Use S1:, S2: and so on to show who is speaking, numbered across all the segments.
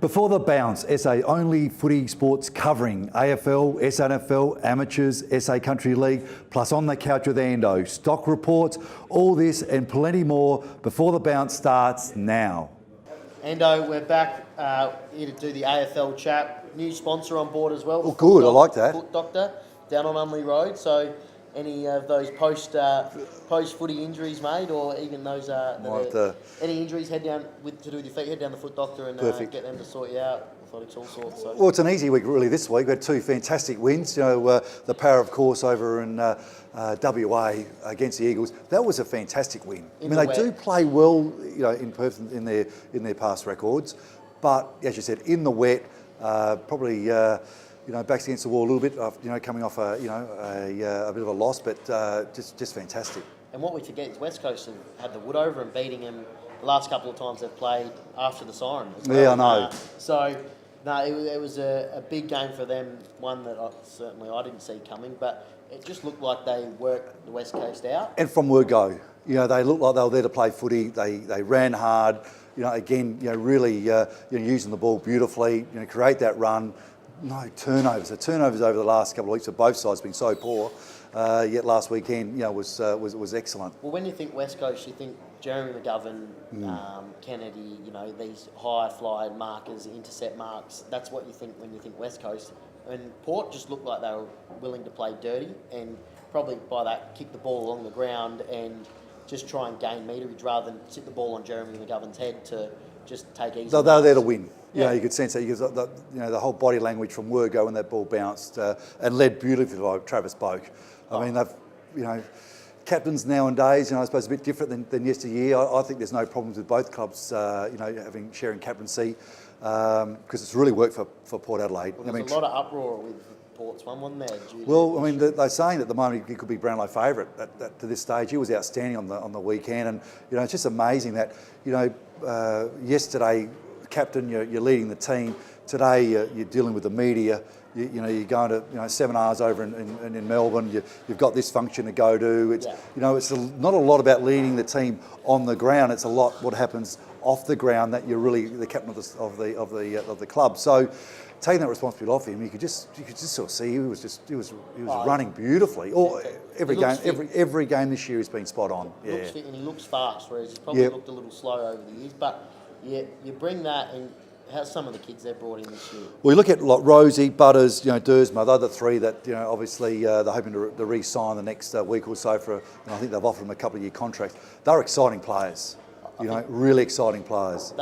S1: Before the Bounce, SA only footy sports covering AFL, SNFL, Amateurs, SA Country League, plus On the Couch with Ando, stock reports, all this and plenty more before the Bounce starts now.
S2: Ando, we're back here to do the AFL chat. New sponsor on board as well.
S1: Oh, good, I like that.
S2: Hoult Doctor, down on Unley Road. So any of those post footy injuries, mate, or even those any injuries, head down to do with your feet, head down the Foot Doctor and get them to sort you out. Athletics, all sorts. So.
S1: Well, it's an easy week really this week. We had two fantastic wins. The Power, of course, over in WA against the Eagles. That was a fantastic win. They do play well, in their past records, but as you said, in the wet, probably. Backs against the wall a little bit, coming off a bit of a loss, but just fantastic.
S2: And what we forget is West Coast have had the wood over and beating them the last couple of times they've played after the siren as well.
S1: Yeah, I know.
S2: It was a big game for them, one that I didn't see coming, but it just looked like they worked the West Coast out.
S1: And from word go, they looked like they were there to play footy. They ran hard, really using the ball beautifully, create that run. No turnovers. The turnovers over the last couple of weeks of both sides have been so poor. Yet last weekend, was excellent.
S2: Well, when you think West Coast, you think Jeremy McGovern, Kennedy. These high fly markers, intercept marks. That's what you think when you think West Coast. And Port just looked like they were willing to play dirty and probably by that kick the ball along the ground and just try and gain meterage rather than sit the ball on Jeremy McGovern's head to just take easy.
S1: They were there to win. Yeah, you could sense that. The whole body language from Wurgo when that ball bounced and led beautifully by Travis Boak. I mean, they've, captains nowadays, I suppose a bit different than yesteryear. I think there's no problems with both clubs, sharing captaincy because it's really worked for Port Adelaide.
S2: Well, there's a lot of uproar with Port's one, wasn't there?
S1: They're saying at the moment he could be Brownlow favourite to this stage. He was outstanding on the weekend, and it's just amazing that yesterday. Captain, you're leading the team. Today, you're dealing with the media. You're going to seminars over in Melbourne. You've got this function to go to. It's not a lot about leading the team on the ground. It's a lot what happens off the ground that you're really the captain of the club. So, taking that responsibility off him, you could just sort of see he was running beautifully. Every game this year has been spot on.
S2: He looks fit and he looks fast, whereas he's probably looked a little slow over the years, but. Yeah, you bring that, and how's some of the kids they've brought in this year?
S1: Well, you look at like Rosie, Butters, Dersma, they're the three that obviously they're hoping to re-sign the next week or so for. I think they've offered them a couple of year contracts. They're exciting players, really exciting players.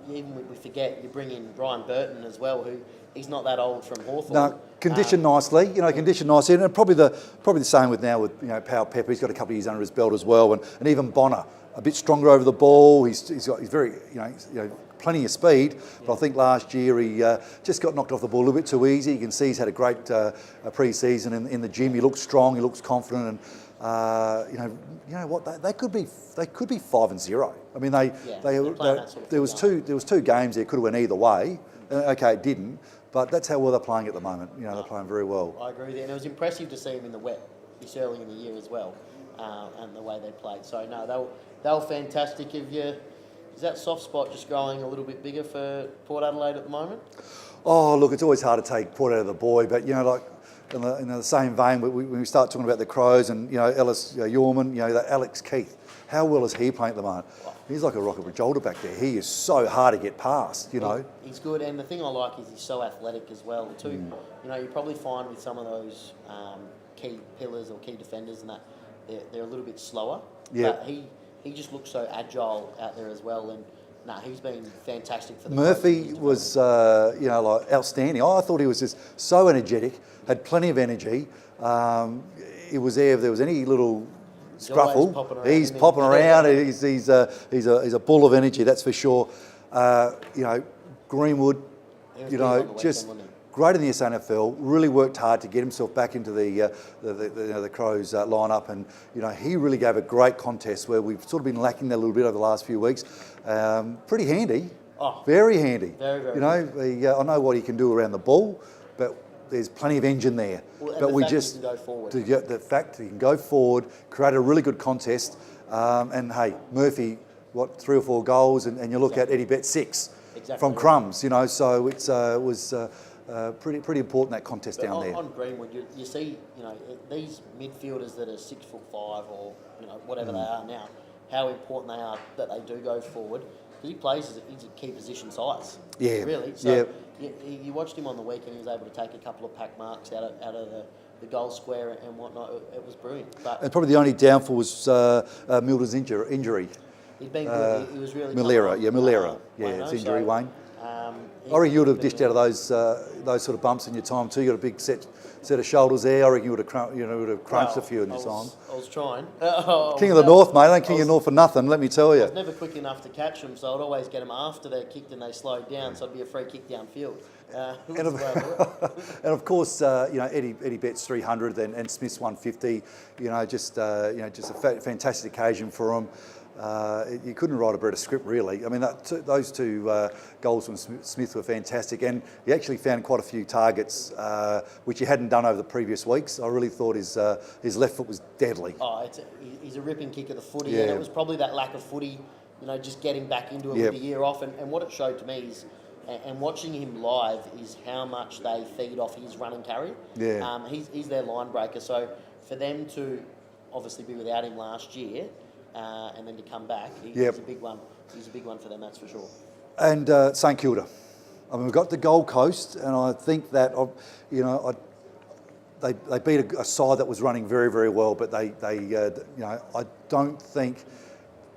S2: We forget you bring in Brian Burton as well, who he's not that old from Hawthorn.
S1: No, conditioned nicely, and probably the same with Powell Pepper. He's got a couple of years under his belt as well, and even Bonner. A bit stronger over the ball. He's very plenty of speed. But I think last year he just got knocked off the ball a little bit too easy. You can see he's had a great pre-season in the gym. He looks strong. He looks confident, and they could be 5-0. I mean there was two games there could have went either way. Okay, it didn't. But that's how well they're playing at the moment. They're playing very well.
S2: I agree with you, and it was impressive to see him in the wet this early in the year as well. And the way they played. So, no, they were fantastic. Is that soft spot just growing a little bit bigger for Port Adelaide at the moment?
S1: Oh, look, it's always hard to take Port out of the boy, but, in the same vein, when we start talking about the Crows and, Ellis Yorman, Alex Keith, how well is he playing at the moment? He's like a rocket Bridgeholder back there. He is so hard to get past,
S2: He's good, and the thing I like is he's so athletic as well, too. You probably find with some of those key pillars or key defenders and that, they're a little bit slower, but he just looks so agile out there as well, and he's been fantastic for the
S1: Murphy was outstanding. I thought he was just so energetic, had plenty of energy. He was there if there was any little scruffle. He's popping around. He's a bull of energy, that's for sure. Greenwood, just. Great in the SNFL, really worked hard to get himself back into the Crows lineup, and he really gave a great contest where we've sort of been lacking that a little bit over the last few weeks. Pretty handy, very handy.
S2: Very, very.
S1: I know what he can do around the ball, but there's plenty of engine there.
S2: But we just
S1: the fact that he can go forward, create a really good contest, and hey, Murphy, 3 or 4 goals, and you look at Eddie Betts 6. from crumbs, you know. So it was pretty important, that contest
S2: But
S1: down there.
S2: on Greenwood, you see, you know, these midfielders that are 6'5" or whatever they are now, how important they are that they do go forward. He plays he's a key position size.
S1: Yeah,
S2: really. So
S1: yeah.
S2: you watched him on the weekend. He was able to take a couple of pack marks out of the goal square and whatnot. It was brilliant. But
S1: And probably the only downfall was Milder's injury.
S2: he'd been good. He was really
S1: Milera,
S2: Wayne,
S1: it's injury, Wayne.
S2: He-
S1: I reckon you would have
S2: been
S1: dished out of those sort of bumps in your time too. You got a big set of shoulders there. I reckon you would have crunched a few in your time.
S2: I was trying.
S1: King of the North, mate. Ain't King of the North for nothing. Let me tell
S2: I
S1: you.
S2: was never quick enough to catch them, so I'd always get them after they kicked and they slowed down, so it'd be a free kick downfield.
S1: And of course, Eddie Betts 300 and Smith's 150. Just a fantastic occasion for him. You couldn't write a better script, really. I mean, those two goals from Smith were fantastic, and he actually found quite a few targets, which he hadn't done over the previous weeks. I really thought his left foot was deadly.
S2: Oh, he's a ripping kick of the footy,
S1: Yeah.
S2: and it was probably that lack of footy, just getting back into it
S1: Yep.
S2: with the year off. And what it showed to me is, and watching him live, is how much they feed off his run and carry.
S1: Yeah.
S2: He's their line breaker. So for them to obviously be without him last year, and then to come back, he's a big one. He's a big one for them, that's for sure.
S1: And St Kilda. I mean, we've got the Gold Coast, and I think that they beat a side that was running very, very well, but I don't think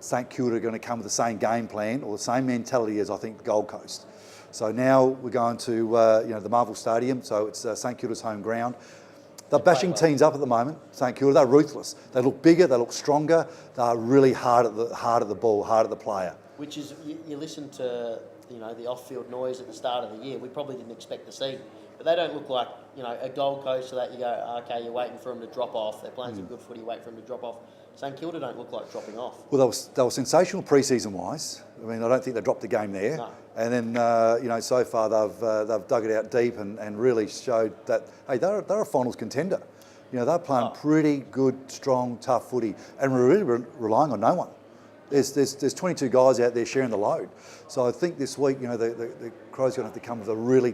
S1: St Kilda are going to come with the same game plan or the same mentality as I think the Gold Coast. So now we're going to the Marvel Stadium, so it's St Kilda's home ground. They're bashing teams up at the moment. St Kilda, they're ruthless. They look bigger, they look stronger. They're really hard at the ball, hard at the player.
S2: Which is, you listen to the off-field noise at the start of the year. We probably didn't expect to see, but they don't look like a Gold Coast so that you go, okay, you're waiting for them to drop off. They're playing some good footy, wait for them to drop off. St Kilda don't look like dropping off.
S1: Well, they were sensational pre-season wise. I mean, I don't think they dropped the game there.
S2: No.
S1: And then so far they've dug it out deep and really showed that hey, they're a finals contender. They're playing pretty good, strong, tough footy, and we're really relying on no one. There's 22 guys out there sharing the load. So I think this week, the Crows are going to have to come with a really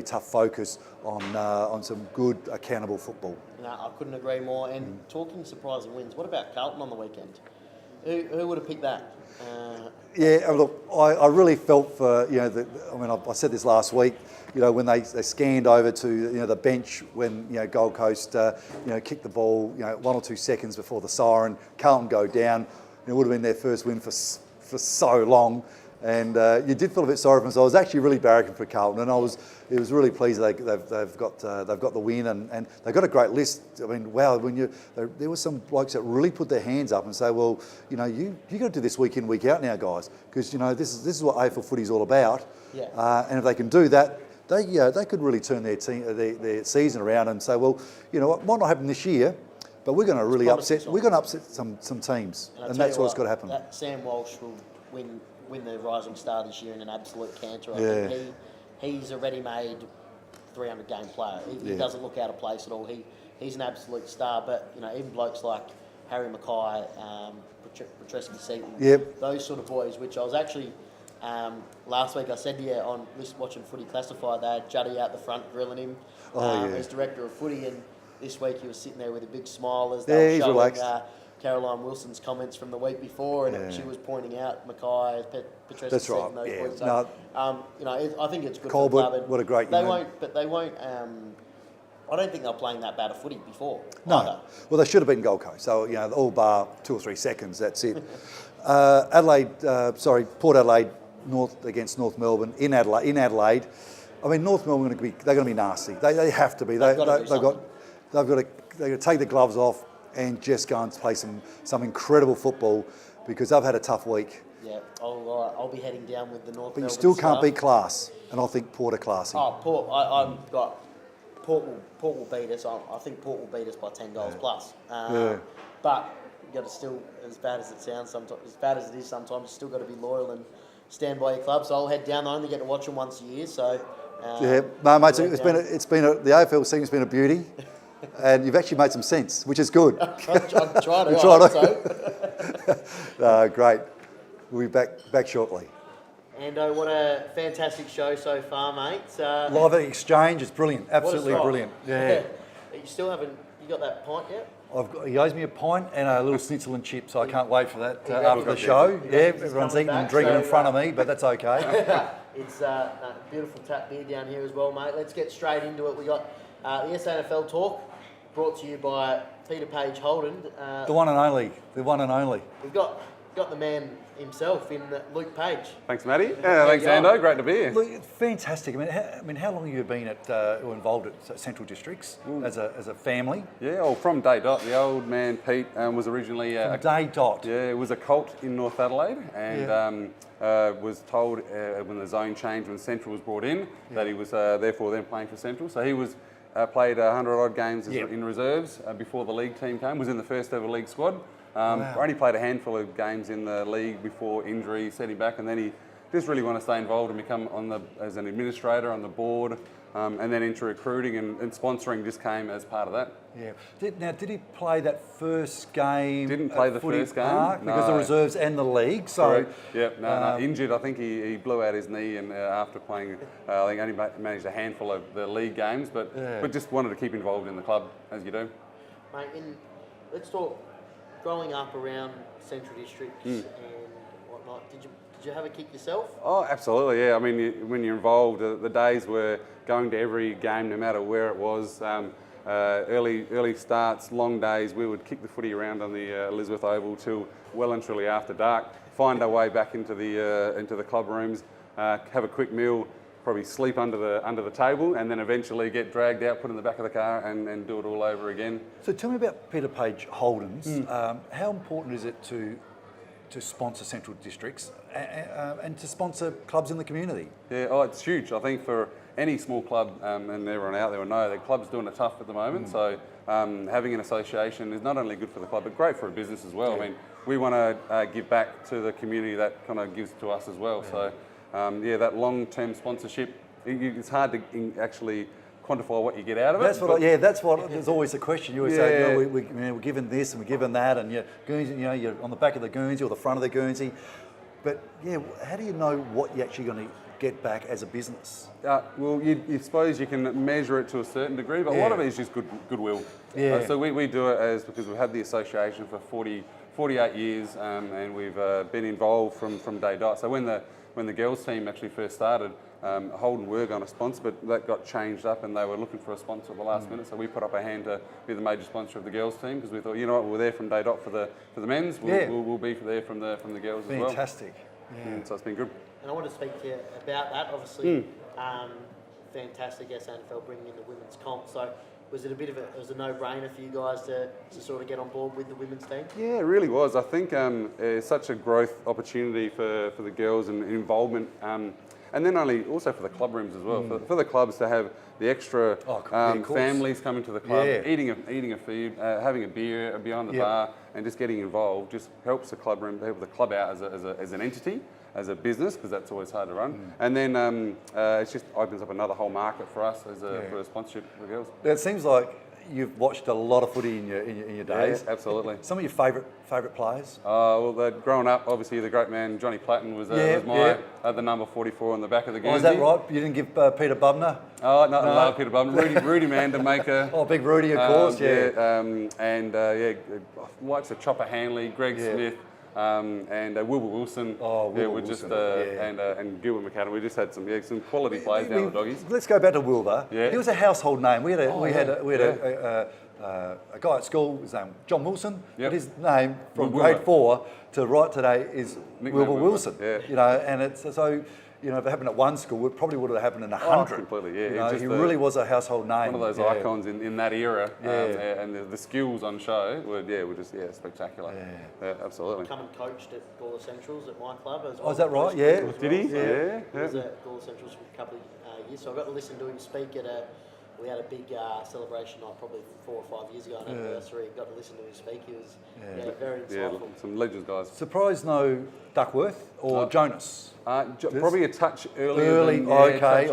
S1: tough focus on some good, accountable football.
S2: No, I couldn't agree more. And talking surprising wins, what about Carlton on the weekend? Who would have picked that?
S1: Look, I really felt for I said this last week. When they scanned over to the bench when Gold Coast kicked the ball 1 or 2 seconds before the siren, Carlton go down. It would have been their first win for so long, and you did feel a bit sorry for them. So I was actually really barracking for Carlton, and it was really pleased they've got the win, and they've got a great list. I mean, wow! There were some blokes that really put their hands up and say, well, you got to do this week in, week out now, guys, because this is what AFL footy is all about.
S2: Yeah.
S1: And if they can do that, they could really turn their season around and say, well, what might not happen this year, but we're going to really upset some teams, and that's what's got to happen.
S2: Sam Walsh will win the Rising Star this year in an absolute canter. I think he's a ready-made 300-game player. He doesn't look out of place at all. He's an absolute star. But even blokes like Harry Mackay, Petreski Seaton, those sort of boys, which I was actually. Last week I said to you on watching Footy Classified, they had Juddy out the front grilling him as director of footy, and this week he was sitting there with a big smile as they were showing Caroline Wilson's comments from the week before, and she was pointing out Mackay, Petreski.
S1: That's right.
S2: Those boys.
S1: No.
S2: So, I think it's good
S1: Colbert,
S2: for the club.
S1: what a great.
S2: They won't. I don't think they were playing that bad of footy before.
S1: No.
S2: Either.
S1: Well, they should have been Gold Coast. So all bar 2 or 3 seconds. That's it. Port Adelaide. North against North Melbourne in Adelaide. I mean, North Melbourne they're going to be nasty. They have to be. They've got to take the gloves off and just go and play some incredible football because they've had a tough week.
S2: Yeah, I'll be heading down with the North.
S1: But
S2: Melbourne
S1: you still can't
S2: Star.
S1: beat class, and I think Port are classy.
S2: Oh, Port! I've got Port will beat us. I think Port will beat us by 10 goals plus. But you got to still, as bad as it sounds sometimes, as bad as it is sometimes, you still got to be loyal and stand by your club. So I'll head down. I only get to watch them once a year. So
S1: no, mate. The AFL season's been a beauty, and you've actually made some sense, which is good.
S2: I'm trying to.
S1: Great. We'll be back shortly.
S2: Ando, what a fantastic show so far, mate.
S1: Live exchange is brilliant, absolutely brilliant. Yeah.
S2: You still haven't, you got that pint yet?
S1: He owes me a pint and a little schnitzel and chips, so I can't wait for that after the
S2: got
S1: show.
S2: this.
S1: Yeah,
S2: He's
S1: everyone's
S2: coming
S1: eating and
S2: back,
S1: drinking
S2: so,
S1: in front of me, but that's okay.
S2: It's a beautiful tap beer down here as well, mate. Let's get straight into it. We got the SANFL Talk, brought to you by Peter Page Holden.
S1: The one and only, the one and only.
S2: We've got the man himself in Luke Page.
S3: Thanks, Matty. Yeah, thanks, Ando. Great to be here.
S1: Look, it's fantastic. I mean, how long have you been or involved at Central Districts as a family?
S3: Yeah, well, from day dot. The old man Pete was originally
S1: From day dot.
S3: Yeah, it was a cult in North Adelaide, and was told when the zone changed, when Central was brought in, that he was therefore then playing for Central. So he was played 100 odd games in reserves before the league team came. Was in the first ever league squad. Only played a handful of games in the league before injury set him back, and then he just really wanted to stay involved and become as an administrator on the board, and then into recruiting and sponsoring just came as part of that.
S1: Yeah. Did he play that first game?
S3: Didn't play the
S1: Footy
S3: first game
S1: Park because the reserves and the league. So
S3: no, injured. I think he blew out his knee, and after playing, I think only managed a handful of the league games, but just wanted to keep involved in the club as you do.
S2: Mate, let's talk. Growing up around Central Districts and whatnot, did you have a kick yourself?
S3: Oh, absolutely, yeah. I mean, when you're involved, the days were going to every game, no matter where it was. Early starts, long days. We would kick the footy around on the Elizabeth Oval till well and truly after dark. Find our way back into the club rooms, have a quick meal, probably sleep under the table, and then eventually get dragged out, put in the back of the car, and do it all over again.
S1: So tell me about Peter Page Holden's. How important is it to sponsor Central Districts and to sponsor clubs in the community?
S3: Yeah, it's huge. I think for any small club, and everyone out there will know that club's doing it tough at the moment. So having an association is not only good for the club, but great for a business as well. I mean, we want to give back to the community that kind of gives to us as well. So. That long-term sponsorship, it's hard to actually quantify what you get out of it.
S1: That's what. There's always a question. You always say, we're given this and we're given that, and you're on the back of the Guernsey or the front of the Guernsey. But how do you know what you're actually going to get back as a business?
S3: Well, you suppose you can measure it to a certain degree, but a lot of it is just goodwill. So we do it because we've had the association for 48 years, and we've been involved from day dot. So when the girls team actually first started, Holden were going to sponsor, but that got changed up and they were looking for a sponsor at the last minute. So we put up a hand to be the major sponsor of the girls team because we thought, you know what, we're there from day dot for the men's. We'll be there from the girls as well.
S1: Fantastic. Yeah.
S3: So it's been good.
S2: And I want to speak to you about that. Obviously, fantastic SANFL bringing in the women's comp. So was it a no-brainer for you guys to sort of get on board with the women's team?
S3: Yeah, it really was. I think it's such a growth opportunity for the girls and involvement, and then also for the club rooms as well. For the clubs to have the extra families coming to the club, eating a food, having a beer behind the bar, and just getting involved just helps the club room, help the club out as an entity, as a business, because that's always hard to run. And then it just opens up another whole market for us for a sponsorship for girls.
S1: It seems like you've watched a lot of footy in your days.
S3: Yeah, absolutely.
S1: Some of your favourite players?
S3: Growing up, obviously the great man Johnny Platten was the number 44 on the back of the Guernsey.
S1: Oh, is that right? You didn't give Peter Bubner?
S3: Oh, no, I love Peter Bubner. Rudy Mandermaker.
S1: Oh, big Rudy, of course,
S3: likes of Chopper Hanley, Greg Smith. And Wilbur Wilson, and Gilbert McAdam. We just had some quality players down the doggies.
S1: Let's go back to Wilbur. Yeah. He was a household name. We had a guy at school. His name John Wilson. But his name from grade 4 to right today is Wilbur Wilson. And it's so. If it happened at one school, it probably would have happened in 100.
S3: Completely, yeah.
S1: He really was a household name.
S3: One of those icons in that era, and the skills on show were just spectacular. Yeah, absolutely.
S2: Come and coached at Gawler Centrals at my club as well.
S1: Oh, is that right? Yeah.
S3: Did he?
S2: Yeah. He was at Gawler Centrals for a couple of years, so I got to listen to him speak at we had a big celebration night probably 4 or 5 years ago, an anniversary. Got to listen to him speak. He was very insightful.
S3: Yeah, some legends, guys.
S1: Surprised no Duckworth or Jonas?
S3: Probably a touch earlier.
S1: Okay.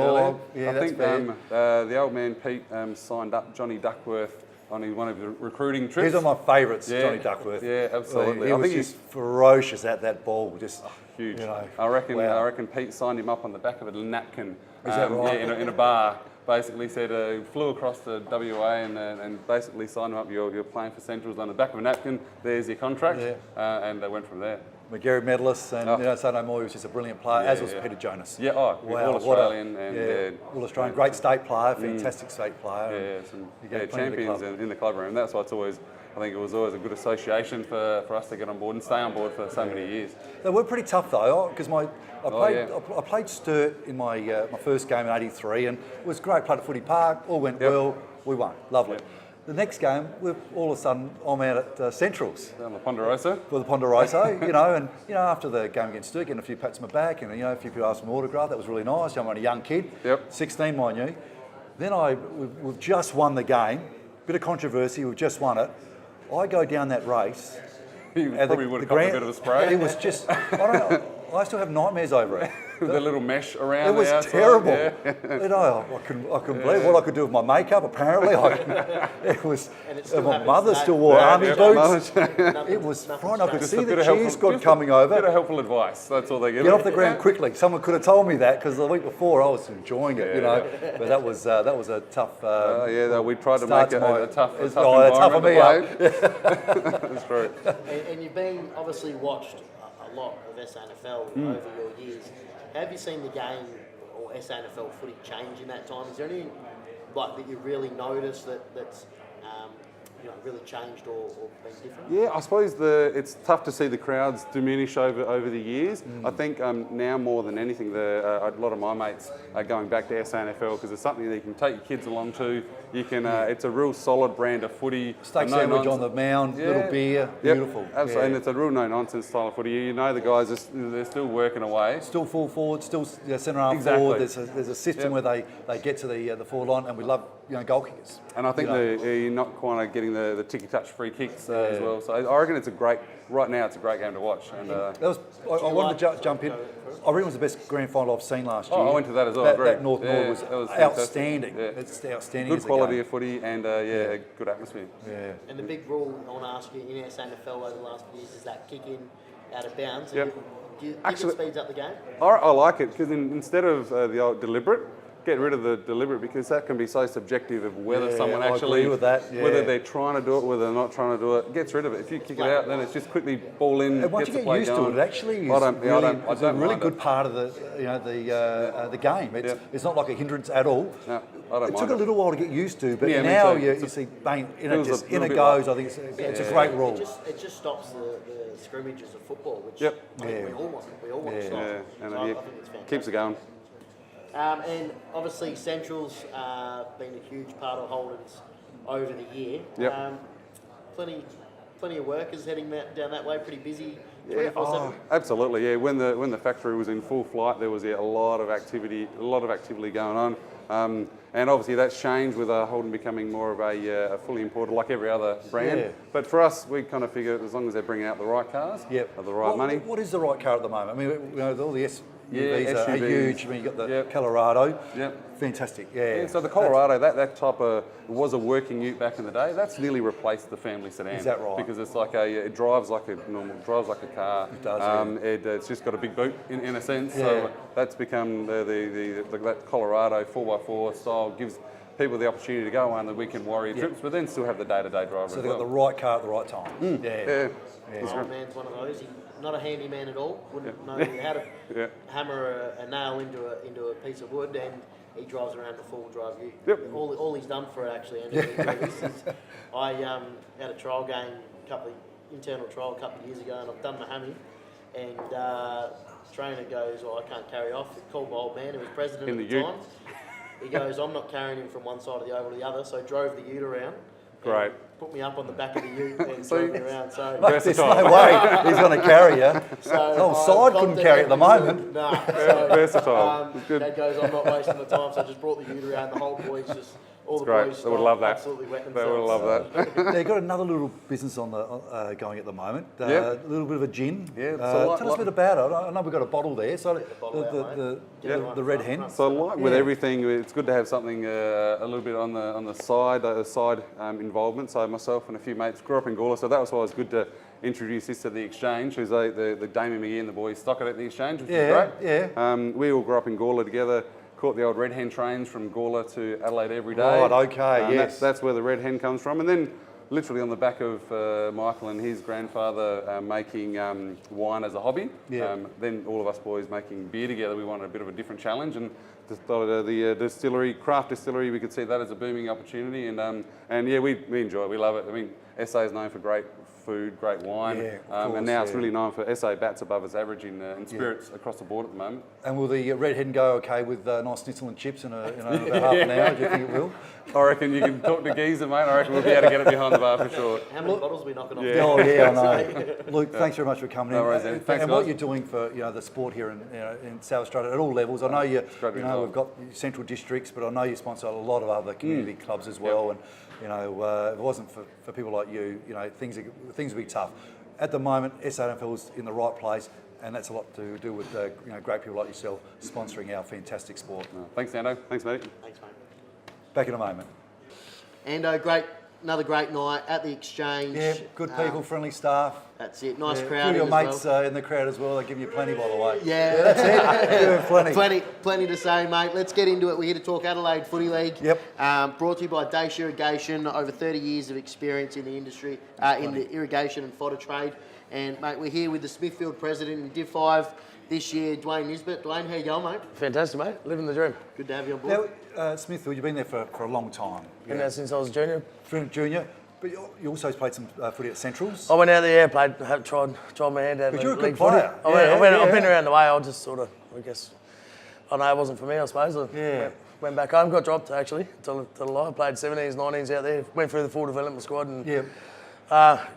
S3: I think the old man Pete signed up Johnny Duckworth one of the recruiting
S1: He's
S3: trips.
S1: one of my favourites, Johnny Duckworth.
S3: Yeah, absolutely.
S1: He
S3: I
S1: was
S3: think
S1: just ferocious at that ball. Just
S3: huge.
S1: You know,
S3: I reckon.
S1: wow.
S3: I reckon Pete signed him up on the back of a napkin.
S1: Is that right?
S3: Yeah, in a bar. Basically said flew across to WA and basically signed him up. You're playing for Centrals on the back of a napkin. There's your contract, and they went from there.
S1: McGarry medalist, and say no more. He was just a brilliant player, as was Peter Jonas.
S3: Yeah,
S1: wow,
S3: all Australian
S1: all Australian, great state player, fantastic state player.
S3: Yeah, some champions in the club room. That's why it's always. I think it was always a good association for us to get on board and stay on board for so many years.
S1: They were pretty tough though, because I played Sturt in my my first game in '83, and it was great. Played at Footy Park, all went well. We won, lovely.
S3: Yep.
S1: The next game, all of a sudden, I'm out at Centrals.
S3: On the Ponderosa.
S1: For the Ponderosa, and after the game against Sturt, getting a few pats on my back, and a few people asked for my autograph. That was really nice. I'm only a young kid, 16, mind you. Then we've just won the game. Bit of controversy. We've just won it. I go down that race.
S3: You probably would have got a bit of a spray.
S1: It was just, I don't know, I still have nightmares over it.
S3: With the little mesh around
S1: it was
S3: the outside.
S1: terrible.
S3: Yeah.
S1: I couldn't believe what I could do with my makeup. Apparently, it was. My mother still wore army boots. It was fine. I could see the cheese god coming over.
S3: Bit of helpful advice. That's all they get.
S1: Get off the ground quickly. Someone could have told me that, because the week before I was enjoying it, But that was a tough.
S3: We tried to make it a tough
S1: tough for me.
S3: That's true.
S2: And you've been obviously watched a lot of SANFL over your years. Have you seen the game or SANFL footy change in that time? Is there anything that you really noticed that's really changed or been different?
S3: Yeah, I suppose it's tough to see the crowds diminish over the years. I think now more than anything, a lot of my mates are going back to SANFL because it's something that you can take your kids along to. You can. It's a real solid brand of footy.
S1: Steak sandwich on the mound, little beer, beautiful.
S3: Absolutely, and it's a real no-nonsense style of footy. You know the guys, they're still working away.
S1: Still full forward, still centre half forward. There's a system where they get to the forward line, and we love goal kickers.
S3: And I think you're not quite getting the ticky-touch free kicks as well. So I reckon it's a great game to watch. And
S1: I wanted to jump in. I reckon it was the best grand final I've seen last year.
S3: I went to that as well.
S1: That North was outstanding.
S3: Yeah.
S1: It's outstanding.
S3: Good quality of footy and good atmosphere.
S2: Yeah. And the big rule I want to ask you in SANFL over the last few years is that kick in out of bounds.
S3: Yep.
S2: Do you think it speeds up the game?
S3: I like it because instead of the old deliberate, get rid of the deliberate, because that can be so subjective of whether someone actually,
S1: with that.
S3: Whether they're trying to do it, whether they're not trying to do it. Gets rid of it. If you kick it out, then it's just quickly ball in.
S1: And once
S3: gets
S1: you
S3: the
S1: get
S3: play
S1: used
S3: going.
S1: to it, it actually is it's a really good part of the game. It's not like a hindrance at all.
S3: No, I don't
S1: It
S3: mind
S1: took a little while to get used to, but
S3: Yeah, me
S1: now
S3: too.
S1: you see bang, in it
S3: bit
S1: goes.
S3: like-
S1: I think it's a great rule.
S2: It just stops the scrimmages of football, which
S3: Yep.
S2: I think we all want. We all want to stop.
S3: Yeah, and
S2: So I think it's fantastic.
S3: keeps it going.
S2: And obviously Central's been a huge part of Holden's over the year.
S3: Yep.
S2: Plenty of workers heading down that way, pretty busy 24/7.
S3: Absolutely, yeah. When the factory was in full flight, there was a lot of activity going on. And obviously that's changed with Holden becoming more of a fully imported, like every other brand.
S1: Yeah.
S3: But for us, we kind of figure as long as they're bringing out the right cars, at the right money.
S1: What is the right car at the moment? I mean, all the SUVs are
S3: SUVs.
S1: huge. I mean, you've got the Colorado.
S3: Yep.
S1: Fantastic.
S3: Yeah, so the Colorado, that type of was a working ute back in the day. That's nearly replaced the family sedan.
S1: Is that right?
S3: Because it's like it drives like a car.
S1: It does.
S3: It's just got a big boot in a sense. So that's become that Colorado 4x4 style gives people the opportunity to go on the weekend warrior trips, but then still have the day-to-day driver.
S1: So they've got the right car at the right time.
S2: My old man's one of those. He's not a handyman at all. Wouldn't know how to hammer a nail into a piece of wood, and he drives around the four-wheel drive ute.
S3: Yep.
S2: All he's done for it actually. And I had a trial game, internal trial a couple of years ago, and I've done my hammy, and trainer goes, "I can't carry off." Called my old man, who was president at the time. He goes, "I'm not carrying him from one side of the oval to the other," so I drove the ute around.
S3: Great.
S2: Put me up on the back of the ute and drove me around. So
S1: There's no way he's going to carry you.
S2: so
S1: side couldn't carry at the moment.
S2: Nah. So,
S3: Versatile.
S2: Dad goes, "I'm not wasting the time," so I just brought the ute around. The whole boys just All the
S3: great.
S2: boys
S3: They would love that.
S2: absolutely wet
S3: They
S2: themselves.
S3: would love that.
S1: They've got another little business on the going at the moment.
S3: Yeah.
S1: A little bit of a gin.
S3: Yeah,
S1: Tell us a bit about it. I know we've got a bottle there. So the red hen.
S3: So like with everything, it's good to have something a little bit on the side involvement. So myself and a few mates grew up in Gawler, so that was why it was good to introduce this to the Exchange, who's the Damien McGee and the boys stock it at the Exchange, which is great.
S1: Yeah.
S3: We all grew up in Gawler together. Caught the old red hen trains from Gawler to Adelaide every day.
S1: Right, okay, yes.
S3: That's where the red hen comes from. And then literally on the back of Michael and his grandfather making wine as a hobby.
S1: Yeah.
S3: Then all of us boys making beer together, we wanted a bit of a different challenge and just thought the distillery, craft distillery, we could see that as a booming opportunity. And yeah, we enjoy it, we love it. I mean, SA is known for great food, great wine, and now it's really known for SA bats above its average in spirits across the board at the moment.
S1: And will the red hen go okay with nice schnitzel and chips in about half an hour? Do you think it will?
S3: I reckon you can talk to Geezer, mate. I reckon we'll be able to get it behind the bar for sure.
S2: How many bottles are we knocking off?
S3: Yeah.
S1: Oh yeah, I know. Luke, thanks very much for coming
S3: No
S1: in.
S3: worries, Andy. Thanks,
S1: and what
S3: guys.
S1: you're doing for the sport here in South Australia at all levels. I know
S3: great to be
S1: we've got central districts, but I know you sponsor a lot of other community clubs as well. And if it wasn't for people like you, things would be tough. At the moment, SANFL is in the right place, and that's a lot to do with great people like yourself sponsoring our fantastic sport.
S3: Thanks, Nando. Thanks, mate.
S2: Thanks, mate.
S1: Back in a moment.
S2: And another great night at the Exchange.
S1: Yeah, good people, friendly staff.
S2: That's it. Nice
S1: A
S2: crowd.
S1: few of your
S2: as
S1: mates
S2: well.
S1: in the crowd as well. They give you plenty, by the way.
S2: Yeah,
S1: That's it. Yeah, plenty.
S2: Plenty to say, mate. Let's get into it. We're here to talk Adelaide Footy League.
S1: Yep.
S2: Brought to you by Dace Irrigation. Over 30 years of experience in the industry, in the irrigation and fodder trade. And mate, we're here with the Smithfield president in Div 5 this year, Dwayne Nisbet. Dwayne, how you going, mate?
S4: Fantastic, mate. Living the dream.
S2: Good to have you on board.
S1: Now, Smithfield, you've been there for a long time.
S4: Been there since I was a junior.
S1: Junior, but you also played some footy at Centrals.
S4: I went out there, tried my hand at
S1: But you're a good
S4: league footy.
S1: player.
S4: I've been around the way. I just sort of, I guess, I know it wasn't for me, I suppose. Went back home, got dropped actually. Tell a lie. I played 17s, 19s out there. Went through the full development squad and got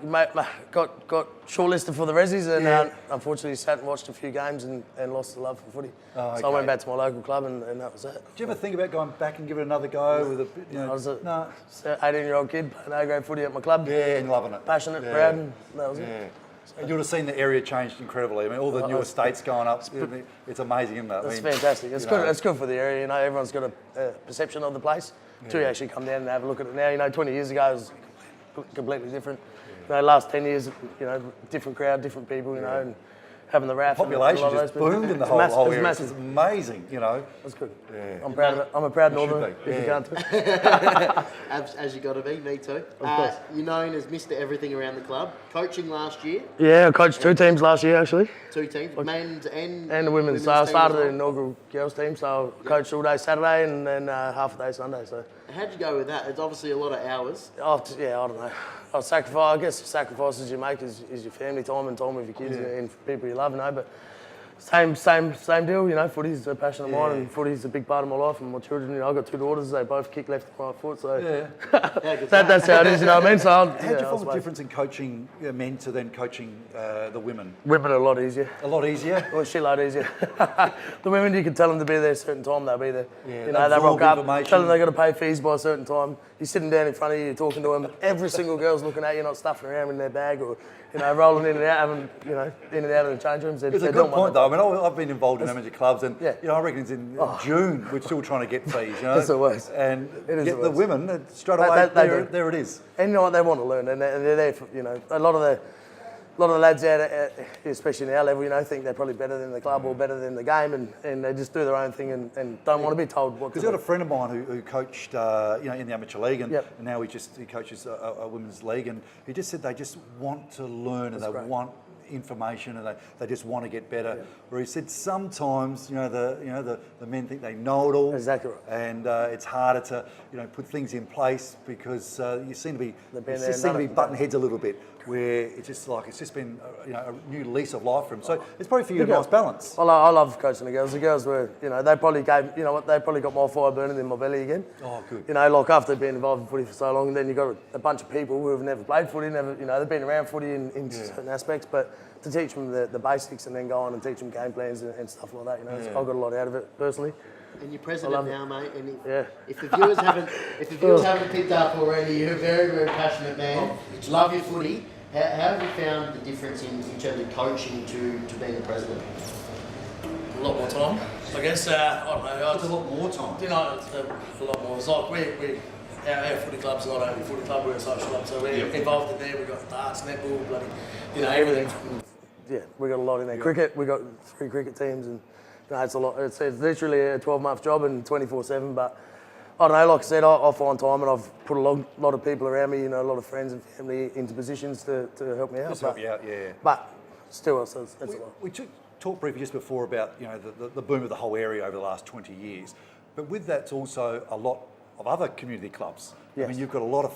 S4: shortlisted for the Resies and unfortunately sat and watched a few games and lost the love for footy.
S1: Oh,
S4: so I went back to my local club and that was it.
S1: Do you ever think about going back and giving it another go with
S4: I was an 18-year-old kid playing A-grade footy at my club.
S1: Yeah, and loving it.
S4: Passionate, proud, and that was it.
S1: And you would have seen the area changed incredibly. I mean, all the new estates going up. It's amazing, isn't it?
S4: It's fantastic. It's good. It's good for the area. Everyone's got a perception of the place. Till you actually come down and have a look at it now. 20 years ago it was completely different. Last 10 years, different crowd, different people, and having the RAF.
S1: Population just boomed in the whole area.
S4: Massive.
S1: It's amazing,
S4: That's good.
S1: Yeah.
S4: I'm proud of it. I'm a proud northerner, if you can't tell.
S2: As you got to be, me too. You're known as Mr. Everything around the club. Coaching last year.
S4: Yeah, I coached 2 teams last year, actually.
S2: 2 teams, men's and
S4: the women's. So I started the inaugural girls team, so I coached all day Saturday and then half a day Sunday. So.
S2: How'd you go with that? It's obviously a lot of hours.
S4: I don't know. I guess the sacrifices you make is your family time and time with your kids and people you love, but same deal, footy's a passion of mine and footy's a big part of my life and my children, I've got 2 daughters, they both kick left and right foot, so that's how it is, what I mean? So
S1: how do you find the difference in coaching men to then coaching the women?
S4: Women are a lot easier.
S1: A lot easier?
S4: Well, a shitload easier. The women, you can tell them to be there a certain time, they'll be there.
S1: Yeah,
S4: they rock up, tell them they've got to pay fees by a certain time. You're sitting down in front of you, you're talking to them. Every single girl's looking at you, not stuffing around in their bag or, rolling in and out, having, in and out of the change rooms.
S1: It's a good point, though. I mean, I've been involved in amateur clubs, and I reckon it's in June we're still trying to get fees.
S4: It's the worst.
S1: And
S4: It is
S1: the women straight away. There it is.
S4: And you know what, they want to learn, and they're there for, a lot of the lads out, especially in our level, think they're probably better than the club or better than the game, and they just do their own thing and don't want to be told what to do.
S1: Because I've got a friend of mine who coached, in the amateur league, and now he coaches a women's league, and he just said they just want to learn and they want information and they just want to get better. Yeah. Where he said sometimes the men think they know it all.
S4: Exactly right.
S1: And it's harder to put things in place because you seem to be butting heads a little bit. Where it's just been a new lease of life for him. So it's probably for you a nice balance.
S4: I love coaching the girls. The girls were they probably they probably got more fire burning in my belly again.
S1: Oh, good.
S4: After being involved in footy for so long, and then you got a bunch of people who have never played footy, they've been around footy in certain aspects, but to teach them the basics and then go on and teach them game plans and stuff like that. I've got a lot out of it personally.
S2: And you're president now, mate. And
S4: Yeah.
S2: if the viewers haven't picked up already, you're a very, very passionate man. Love your footy. How have you found the difference in terms of coaching to being the president?
S4: A lot more time, I guess. I don't know.
S1: It's a lot more time.
S4: You know, it's a lot more. It's like our footy club's not only a footy club, we're a social club, so we're involved in there. We've got darts, netball, bloody, everything. Yeah, we got a lot in there. Cricket, we got 3 cricket teams, and it's a lot. It's literally a 12-month job and 24/7. But I don't know. Like I said, I find time, and I've put a lot of people around me, a lot of friends and family into positions to help me out.
S1: Just help you out, yeah.
S4: But still, it's a lot.
S1: We talked briefly just before about the boom of the whole area over the last 20 years, but with that's also a lot of other community clubs.
S4: Yes.
S1: I mean, you've got a lot of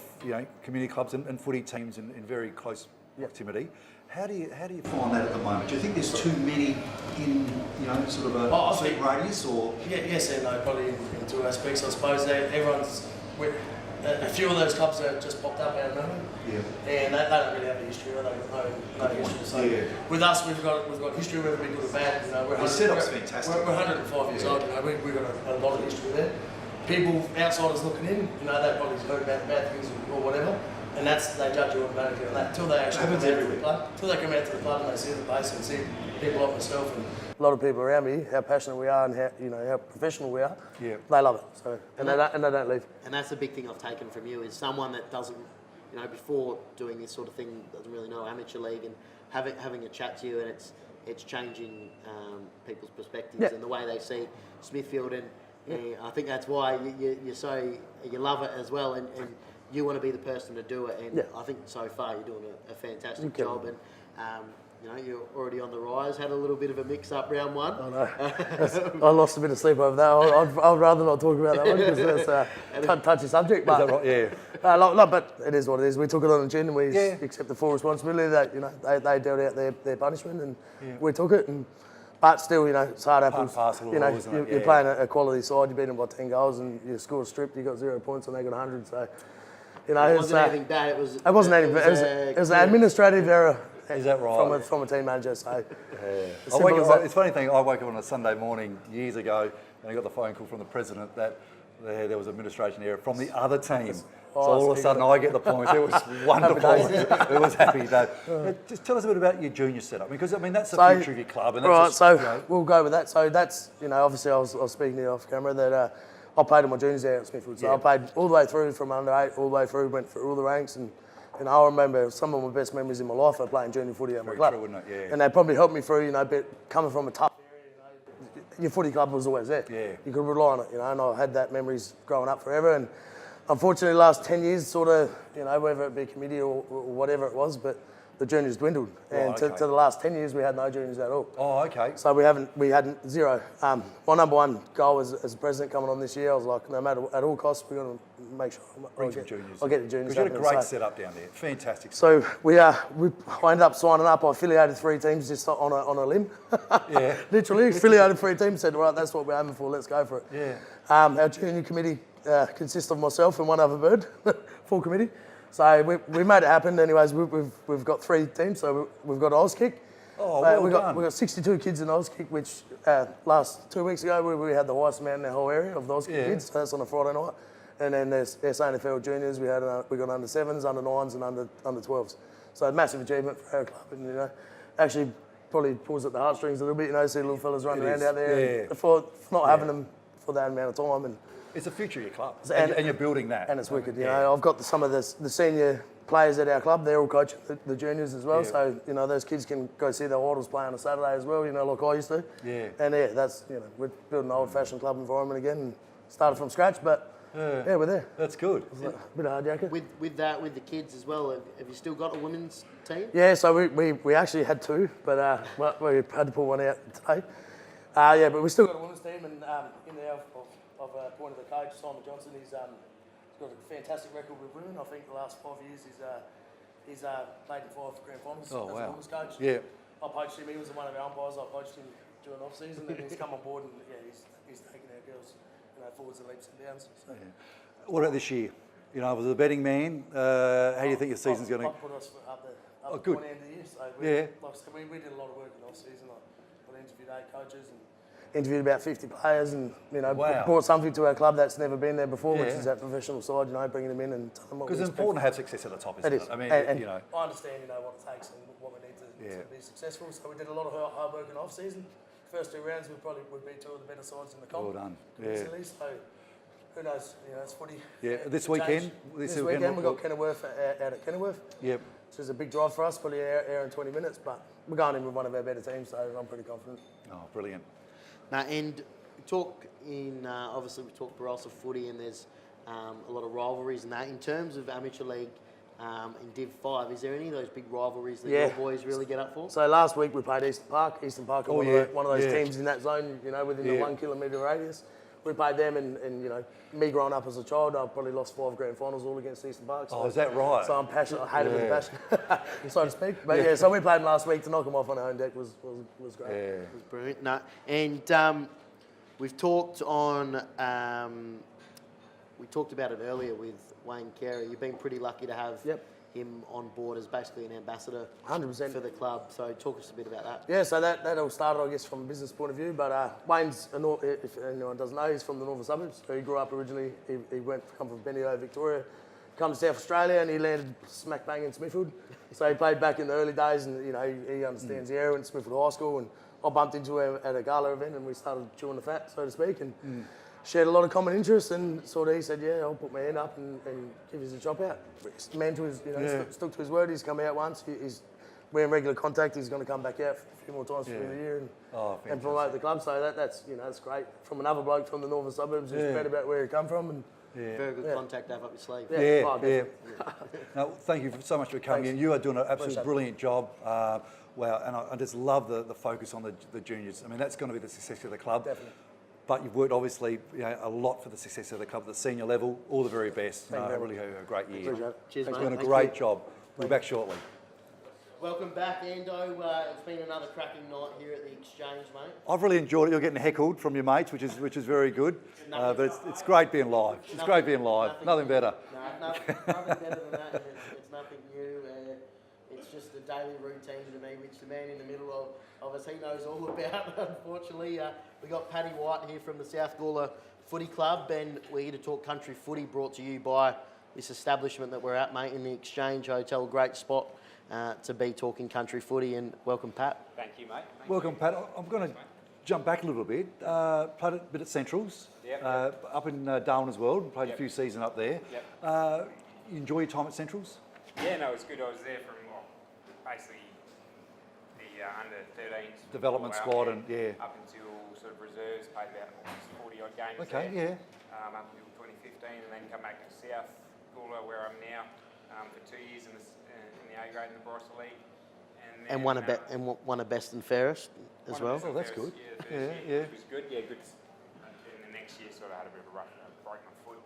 S1: community clubs and footy teams in very close proximity. How do you find that at the moment? Do you think there's too many in sort of a certain radius, or?
S4: Yeah, yes and no, probably in 2 aspects. I suppose a few of those clubs that just popped up out of nowhere, and they don't really have a history. They've got no history. So with us, we've got history, whether we good or bad.
S1: The setup's fantastic.
S4: We're 105 years old. We've got a lot of history there. People, outsiders looking in, they've probably heard about bad things or whatever, and they judge you automatically on that until they actually come out to the club. Until they come out to the club and they see the place and see people like myself and a lot of people around me, how passionate we are and how professional we are. Yeah. They love it. So and they don't leave.
S2: And that's the big thing I've taken from you is someone that doesn't, before doing this sort of thing, doesn't really know amateur league, and having a chat to you, and it's changing people's perspectives and the way they see Smithfield, and I think that's why you love it as well, and you want to be the person to do it, and I think so far you're doing a fantastic job, and you're already on the rise. Had a little bit of a mix-up round 1.
S4: I know. I lost a bit of sleep over that. I'd rather not talk about that one because that's a touchy subject. But,
S1: is that right? Yeah.
S4: But it is what it is. We took it on the chin and we accept the full responsibility that they dealt out their punishment and we took it. But still, it's hard apples. You're playing a quality side. You beat them by 10 goals and you score stripped. You got 0 points and they got 100. So
S2: it wasn't anything bad.
S4: It wasn't anything bad. It was an administrative error.
S1: Is that right?
S4: From a team manager, so...
S1: It's a funny thing, I woke up on a Sunday morning years ago and I got the phone call from the president that there was administration error from the other team. So all of a sudden I get the points. It was wonderful. It was happy day. Just tell us a bit about your junior setup, because that's the future of your club. And that's
S4: we'll go with that. So that's, obviously I was speaking to you off camera that I played in my juniors there at Smithfield. So I played all the way through from under 8, all the way through, went through all the ranks, and I remember some of my best memories in my life are playing junior footy at my club.
S1: True, wouldn't it? Yeah.
S4: And they probably helped me through, coming from a tough area, your footy club was always there.
S1: Yeah.
S4: You could rely on it, and I had that memories growing up forever. And unfortunately, the last 10 years, sort of, whether it be committee or whatever it was, but the juniors dwindled. And to the last 10 years, we had no juniors at all.
S1: Oh, okay.
S4: So we had 0. My number one goal as president coming on this year, I was like, no matter, at all costs, we're going to make sure
S1: Bring some juniors.
S4: I'll get the juniors.
S1: Because you had a great setup down there. Fantastic.
S4: So I ended up signing up. I affiliated 3 teams just on a limb.
S1: Yeah.
S4: Literally affiliated 3 teams. Said, right, that's what we're aiming for. Let's go for it.
S1: Yeah.
S4: Our junior committee consists of myself and one other bird, full committee. So we made it happen. Anyways, we've got 3 teams. So we've got Auskick.
S1: Oh, well done.
S4: We've got 62 kids in Auskick, which last 2 weeks ago we had the highest amount in the whole area of the Auskick kids. So that's on a Friday night. And then there's SANFL juniors. We got under 7s, under 9s, and under 12s. So massive achievement for our club, and actually probably pulls at the heartstrings a little bit. See little fellas running around out there. Yeah. For not having them for that amount of time. And
S1: it's the future of your club, and you're building that.
S4: And it's wicked. I've got some of the senior players at our club. They're all coaching the juniors as well. Yeah. So those kids can go see their idols play on a Saturday as well. Like I used to. Yeah. And that's we're building an old-fashioned club environment again, and started from scratch, but. Yeah, we're there.
S1: That's good.
S4: A bit hard, Jacket.
S2: With the kids as well, have you still got a women's team?
S4: Yeah, so we actually had 2, but we had to pull one out today. But we still got a women's team, and in there I've appointed the coach, Simon Johnson. He's got a fantastic record with women. I think the last 5 years he's played in 5 grand finals as a women's coach. Yeah. I poached him. He was one of our umpires. I poached him during off season, and he's come on board, and he's taken our girls. Forwards and leaps and downs. So. Yeah.
S1: What about this year? As a betting man, how do you think your season's going to?
S4: I've put us up the
S1: good.
S4: Point end of the year. So like I said, we did a lot of work in the off season. I interviewed 8 coaches, and interviewed about 50 players, and
S1: Wow.
S4: brought something to our club that's never been there before, which
S1: Yeah.
S4: is that professional side. Bringing them in and telling them what
S1: Because
S4: we
S1: it's
S4: expect.
S1: important to have success at the top, isn't
S4: It
S1: it?
S4: is.
S1: I mean,
S4: and
S1: you know.
S4: I understand, what it takes and what we need to be successful. So we did a lot of hard work in off-season. First 2 rounds, we probably would be 2 of the better sides in the comp.
S1: Well done.
S4: Easily. So who knows? It's footy.
S1: Yeah, this
S4: It could
S1: weekend?
S4: change.
S1: This
S4: This
S1: weekend,
S4: weekend we've got Kenilworth out at Kenilworth.
S1: Yep.
S4: So it's a big drive for us, probably an hour and 20 minutes, but we're going in with one of our better teams, so I'm pretty confident.
S1: Oh, brilliant.
S2: Now, and we talk obviously we talk Barossa footy, and there's a lot of rivalries in that. In terms of amateur league in Div 5, is there any of those big rivalries that your boys really get up for?
S4: So last week we played Eastern Park. Eastern Park are one of those
S1: yeah.
S4: teams in that zone, within the 1 kilometre radius. We played them, and me growing up as a child, I probably lost 5 grand finals all against Eastern Park. So,
S1: Oh, is that right?
S4: So I'm passionate. I hate it with passion, so to speak. But yeah, so we played them last week. To knock them off on our own deck was great.
S1: Yeah.
S2: It was brilliant. No, and we've talked on. We talked about it earlier with Wayne Carey. You've been pretty lucky to have him on board as basically an ambassador
S4: 100%
S2: for the club. So talk us a bit about that.
S4: Yeah, so that all started, I guess, from a business point of view. But Wayne's, if anyone doesn't know, he's from the northern suburbs. So he grew up originally. He come from Bendigo, Victoria, come to South Australia, and he landed smack bang in Smithfield. So he played back in the early days, and he understands the area. Went to Smithfield High School, and I bumped into him at a gala event, and we started chewing the fat, so to speak, and shared a lot of common interests. And sort of he said, "Yeah, I'll put my hand up and give us a chop out." Man to his, stuck to his word. He's come out once. We're in regular contact. He's going to come back out a few more times through the year and promote the club. So that's great. From another bloke from the northern suburbs who's proud about where he come from. And
S2: Very good contact to have up your sleeve.
S1: Yeah. No, thank you so much for coming in. You are doing an absolutely brilliant job. Wow, and I just love the focus on the juniors. I mean, that's going to be the success of the club.
S4: Definitely.
S1: But you've worked obviously a lot for the success of the club at the senior level. All the very best.
S4: Thank you very
S1: Really a great year.
S4: Appreciate it.
S2: Cheers,
S1: You've
S2: mate.
S1: done a
S2: Thank
S1: great
S2: you.
S1: job. We'll be back shortly.
S2: Welcome back, Ando. It's been another cracking night here at the Exchange, mate.
S1: I've really enjoyed it. You're getting heckled from your mates, which is very good. But it's great being live. It's great being live. Nothing better.
S2: No, nothing better than that. It's nothing new. It's just a daily routine to me, which the man in the middle of us, he knows all about. Unfortunately, we got Paddy White here from the South Gawler Footy Club, and we're here to talk country footy, brought to you by this establishment that we're at, mate, in the Exchange Hotel. Great spot to be talking country footy, and welcome, Pat.
S5: Thank you, mate.
S1: Welcome, Pat. I'm going to jump back a little bit. Played a bit at Centrals, up in Darwin as well. Played a few seasons up there. You enjoy your time at Centrals?
S5: Yeah, no, it was good. I was there from basically the under 13s
S1: Development squad and
S5: up until sort of reserves. Played about 40 odd games.
S1: Okay,
S5: there, up until 2015, and then come back to South Gawler where I'm now for 2 years in the A grade in the Barossa League.
S2: And one of best and fairest as well.
S1: Oh, that's good.
S5: Yeah, it was good. Yeah, good. And the next year sort of had a bit of a rough break my foot,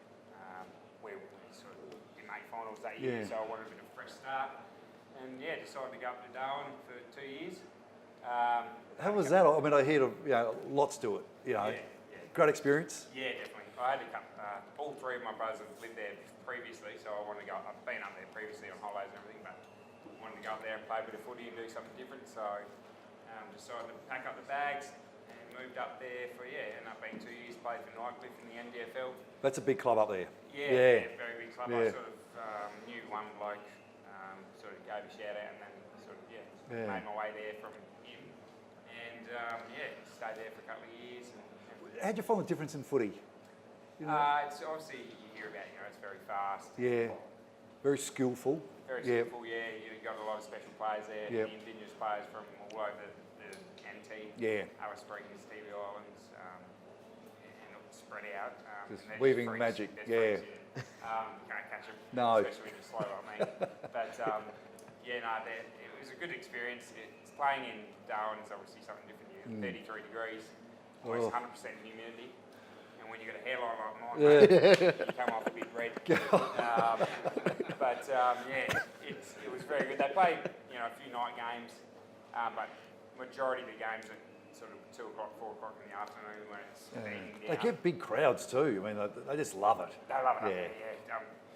S5: where we sort of didn't make finals that year, so I wanted a bit of a fresh start. And yeah, decided to go up to Darwin for 2 years.
S1: How was that? I mean, I hear lots to it. Great experience.
S5: Yeah, definitely. I had a couple. All 3 of my brothers have lived there previously, so I wanted to go. I've been up there previously on holidays and everything, but wanted to go up there and play a bit of footy and do something different. So decided to pack up the bags and moved up there for ended up being 2 years. Played for Nightcliff in the NDFL.
S1: That's a big club up there.
S5: Yeah, very big club. I sort of knew one bloke, sort of gave a shout out, and then sort of made my way there from him, and stayed there for a couple of years.
S1: How'd you find the difference in footy?
S5: It's obviously you hear about it's very fast.
S1: Yeah, very skillful.
S5: Very skillful. Yeah, you've got a lot of special players there. The Indigenous players from all over the NT. Alice Springs, Stevie Islands, and spread out.
S1: Just
S5: and
S1: weaving
S5: freaks.
S1: magic.
S5: There's freaks, can't catch them.
S1: No.
S5: Especially when you're slow like me. But it was a good experience. It's playing in Darwin is obviously something different. You're 33 degrees, almost 100% humidity. And when you've got a hairline like mine, mate, you come off a bit red. It was very good. They played, a few night games, but majority of the games at sort of 2 o'clock, 4 o'clock in the afternoon when it's beating down.
S1: They get big crowds too. I mean, they just love it.
S5: They love it up there,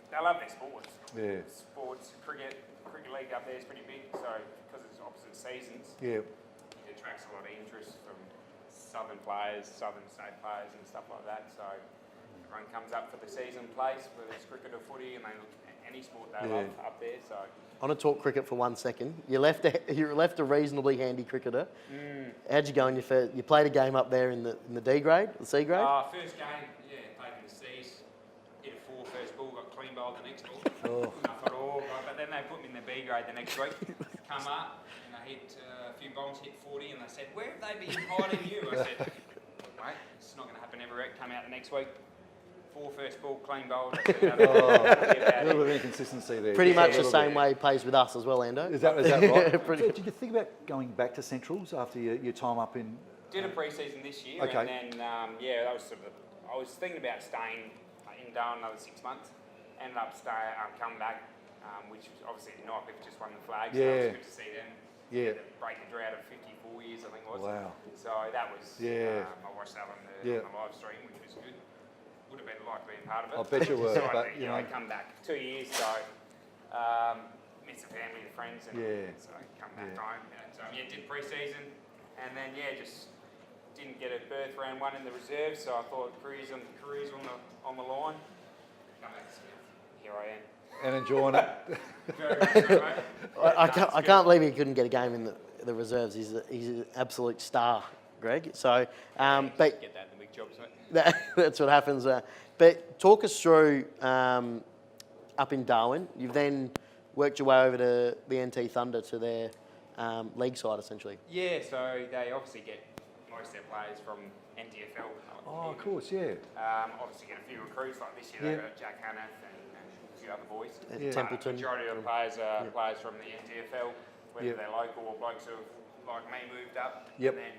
S5: they love their sports.
S1: Yeah.
S5: Sports, cricket league up there is pretty big, so because it's opposite seasons,
S1: Yeah.
S5: it attracts a lot of interest from Southern players, Southern State players and stuff like that. So everyone comes up for the season place, whether it's cricket or footy, and they look any sport they love up there. So
S2: I want to talk cricket for 1 second. You left a reasonably handy cricketer. How'd you go in your first? You played a game up there in the D grade, the C grade.
S5: First game, played in the C's. Hit a 4 first ball, got clean bowled the next ball. I thought, right. But then they put me in the B grade the next week. Come up and I hit a few bombs, hit 40, and they said, "Where have they been hiding you?" I said, "Mate, it's not going to happen every week." Come out the next week. 4 first ball, clean bowled.
S1: A little bit of inconsistency there.
S2: Pretty much the same way he plays with us as well, Ando.
S1: Is that right? So did you think about going back to Centrals after your time up in?
S5: Did a pre-season this year,
S1: Okay.
S5: and then that was sort of. I was thinking about staying in Darwin another 6 months. Ended up coming back, which was obviously the Nightcliff just won the flag, so it was good to see them.
S1: Yeah.
S5: Break the drought of 54 years, I think it was.
S1: Wow.
S5: So that was. I watched that on the live stream, which was good. Would have been like being part of it.
S1: I bet you were,
S5: So
S1: but
S5: I come back 2 years, so miss the family, the friends, and so come back home. And, did pre-season, and then just didn't get a berth round 1 in the reserve, so I thought careers on the line. Come back to Smith. Here I am.
S1: And enjoying it.
S5: Very much so, mate.
S2: I can't believe he couldn't get a game in the reserves. He's an absolute star, Greg. So, but
S5: Get that in the big jobs, mate.
S2: that's what happens. But talk us through up in Darwin. You've then worked your way over to the NT Thunder to their league side, essentially.
S5: Yeah, so they obviously get most of their players from NTFL.
S1: Oh, of course, yeah.
S5: Obviously get a few recruits, like this year they've got Jack Hanneth and a few other boys.
S2: Templeton.
S5: The majority of the players are players from the NTFL, whether they're local or blokes who have, like me, moved up.
S1: Yep.
S5: And then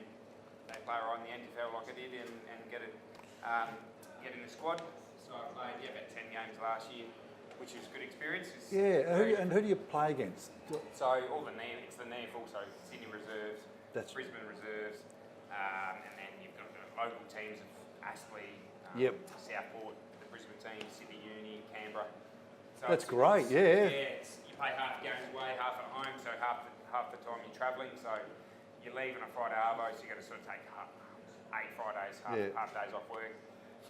S5: they play right in the NTFL like I did and get in the squad. So I played about 10 games last year, which was a good experience.
S1: And who do you play against?
S5: So it's the NEAFL, so Sydney Reserves, Brisbane Reserves, and then you've got the local teams of Astley, Southport, the Brisbane team, Sydney Uni, Canberra. So
S1: That's great, yeah.
S5: You play half the games away, half at home, so half the time you're travelling. So you leave on a Friday arvo, so you've got to sort of take 8 Fridays, half days off work,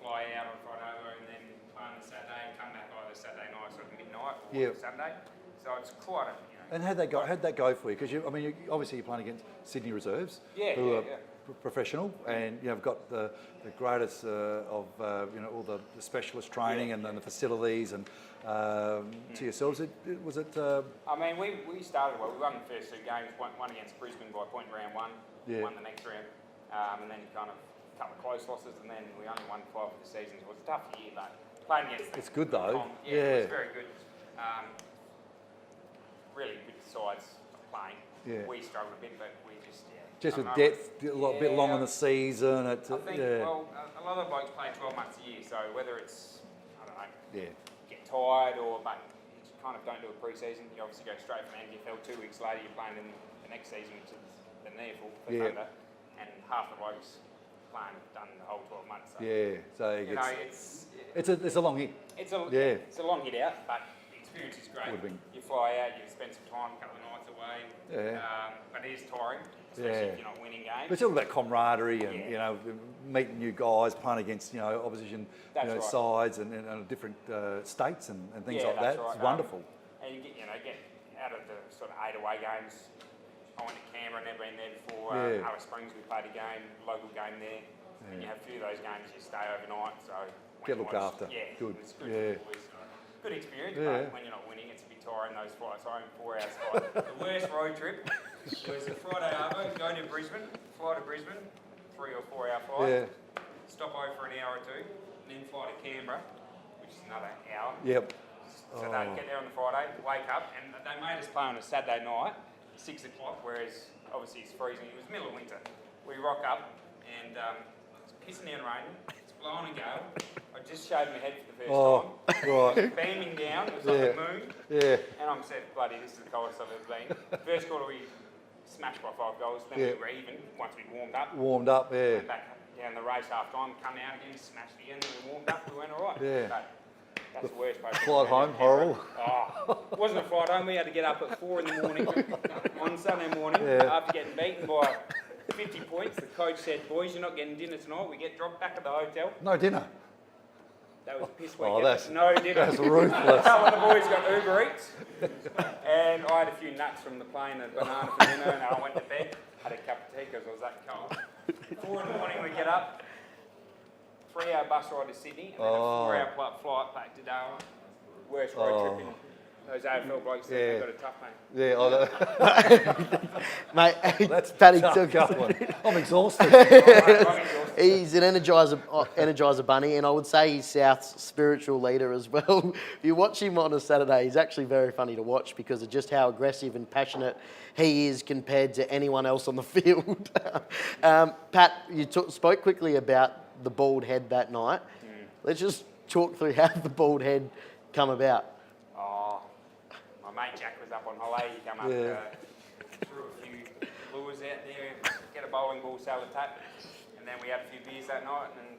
S5: fly out on Friday arvo, and then play on the Saturday, come back either Saturday night, sort of midnight, or Sunday. So it's quite a,
S1: And how'd that go for you? Because obviously you're playing against Sydney Reserves, who are professional, and you've got the greatest of all the specialist training and then the facilities and to yourselves. Was it?
S5: We started well. We won the first 2 games. One against Brisbane by point round 1. Won the next round, and then kind of a couple of close losses, and then we only won 5 of the season. It was a tough year, but playing against.
S1: It's good though.
S5: It was very good. Really good sides playing. We struggled a bit, but we
S1: just with depth, a bit long in the season.
S5: I think a lot of blokes play 12 months a year, so whether it's get tired but you kind of don't do a pre-season. You obviously go straight from NTFL. 2 weeks later, you're playing in the next season, which is the NEAFL for Thunder, and half the blokes done the whole 12 months. So,
S1: it's a long hit.
S5: It's a long hit out, but the experience is great. You fly out, you spend some time, a couple of nights away, but it is tiring, especially if you're not winning games.
S1: But it's all about camaraderie and meeting new guys, playing against opposition sides and different states and things like that.
S5: Right.
S1: It's wonderful.
S5: And you get out of the sort of 8 away games. I went to Canberra, never been there before. Alice Springs, we played a game, local game there. And you have a few of those games, you stay overnight. So
S1: get looked after.
S5: Good. It's good. Good experience, but when you're not winning, it's a bit tiring. Those flights home, 4 hours flight. The worst road trip was a Friday arvo, go to Brisbane, fly to Brisbane, 3 or 4 hour flight. Stop over for an hour or 2, and then fly to Canberra, which is another hour. So they'd get there on the Friday, wake up, and they made us play on a Saturday night, 6 o'clock, whereas obviously it's freezing. It was middle of winter. We rock up, and it's pissing down raining. It's blowing a gale. I just shaved my head for the first time. It was beaming down. It was like the moon. And I'm said, bloody, this is the coldest I've ever been. First quarter we smashed by 5 goals. Then we were even once we warmed up. Went back down the race half time, come out again, smashed again. Then we warmed up. We went all right. But that's the worst part.
S1: Flight home, horrible.
S5: It wasn't a flight home. We had to get up at 4 in the morning on Sunday morning after getting beaten by 50 points. The coach said, boys, you're not getting dinner tonight. We get dropped back at the hotel.
S1: No dinner.
S5: That was piss week.
S1: Oh, that's
S5: no dinner.
S1: That's ruthless.
S5: Some of the boys got Uber Eats, and I had a few nuts from the plane, a banana for dinner, and I went to bed. Had a cup of tea because I was that cold. 4 in the morning we get up. 3-hour bus ride to Sydney, and then a 4-hour flight back to Darwin. Worst road trip in those AFL blokes. They've got a tough mate.
S1: Yeah,
S2: Mate,
S1: that's
S2: Paddy
S1: tough
S2: took
S1: one. I'm exhausted.
S5: I'm exhausted.
S2: He's an energizer bunny, and I would say he's South's spiritual leader as well. If you watch him on a Saturday, he's actually very funny to watch because of just how aggressive and passionate he is compared to anyone else on the field. Pat, you spoke quickly about the bald head that night. Let's just talk through how the bald head come about.
S5: Oh, my mate Jack was up on holiday. He came up, threw a few lures out there, get a bowling ball, salad tap, and then we had a few beers that night, and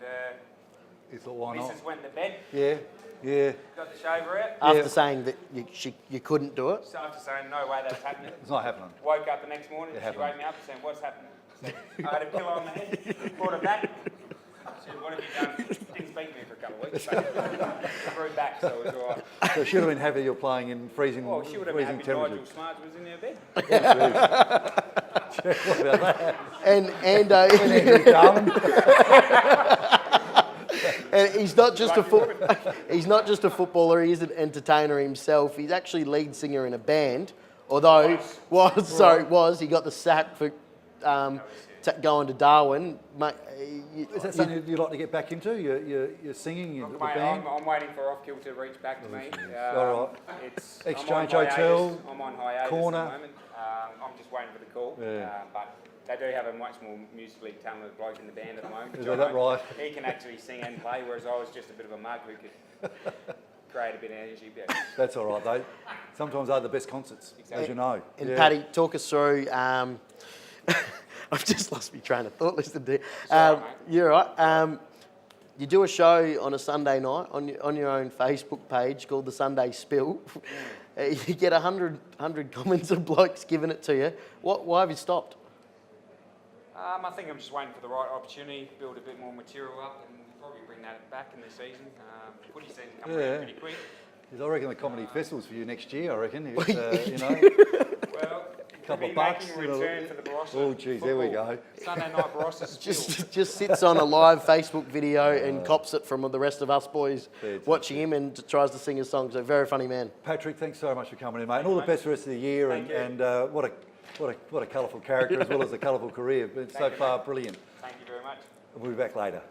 S1: You thought, why not?
S5: Mrs. went to bed,
S1: Yeah.
S5: got the shaver out.
S2: After saying that you couldn't do it.
S5: So after saying, no way that's happening,
S1: It's not happening.
S5: woke up the next morning,
S1: It
S5: she
S1: happened.
S5: woke me up and said, what's happening? I had a pillow on my head, brought her back. She said, what have you done? Didn't speak to me for a couple of weeks, but threw back, so it was all right.
S1: So she would have been happy you're playing in freezing,
S5: Well, she would have been
S1: freezing
S5: happy Nigel
S1: temperatures.
S5: Smarts was in her bed.
S1: What about that?
S2: And and he's not just he's not just a footballer. He is an entertainer himself. He's actually lead singer in a band. Although he got the sack for going to Darwin. Mate,
S1: Is that something you'd like to get back into? You're singing, the
S5: Mate,
S1: band?
S5: I'm waiting for Off-Kill to reach back to me.
S1: All right.
S5: It's,
S1: Exchange
S5: I'm on
S1: Hotel,
S5: I'm on hiatus
S1: corner.
S5: at the moment. I'm just waiting for the call. But they do have a much more musically talented bloke in the band at the moment.
S1: Is
S5: John
S1: that right?
S5: He can actually sing and play, whereas I was just a bit of a mug who could create a bit of energy. But
S1: That's all right, though. Sometimes they're the best concerts, as you know.
S2: And Paddy, talk us through. I've just lost my train of thought. Listen to you.
S5: Sorry, mate.
S2: You're right. You do a show on a Sunday night on your own Facebook page called The Sunday Spill. You get 100 comments of blokes giving it to you. Why have you stopped?
S5: I think I'm just waiting for the right opportunity, build a bit more material up, and probably bring that back in the season. Footy season coming around pretty quick.
S1: I reckon the comedy festivals for you next year, I reckon. If,
S5: Well,
S1: couple
S5: be
S1: of bucks,
S5: making a return for the Barossa.
S1: Oh, geez, there we go.
S5: Sunday night Barossa Spill.
S2: Just sits on a live Facebook video and cops it from the rest of us boys
S1: Fantastic.
S2: watching him and tries to sing his songs. So very funny man.
S1: Patrick, thanks so much for coming in, mate. And all the best for the rest of the year. And what a colourful character as well as a colourful career. But so far, brilliant.
S5: Thank you very much.
S1: We'll be back later.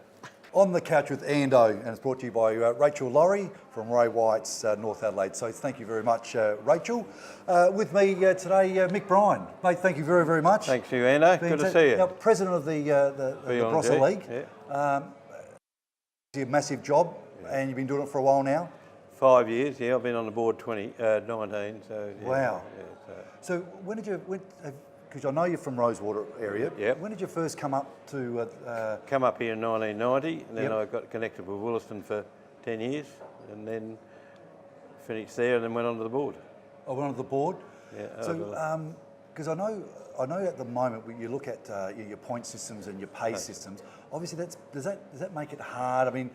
S1: On the Couch with Ando, and it's brought to you by Rachel Laurie from Ray White's North Adelaide. So thank you very much, Rachel. With me today, Mick Bryan. Mate, thank you very, very much.
S6: Thanks to you, Ando. Good to see you.
S1: Now, President of the Barossa League.
S6: Yeah.
S1: It's a massive job, and you've been doing it for a while now.
S6: 5 years, yeah. I've been on the board 19, so... Yeah,
S1: Wow.
S6: Yeah,
S1: So when did you, because I know you're from Rosewater area,
S6: Yep.
S1: when did you first come up to...
S6: come up here in 1990, and then
S1: Yep.
S6: I got connected with Williston for 10 years, and then finished there, and then went onto the board.
S1: I went onto the board?
S6: Yeah.
S1: So, because I know at the moment when you look at your point systems and your pay systems, obviously does that make it hard? I mean,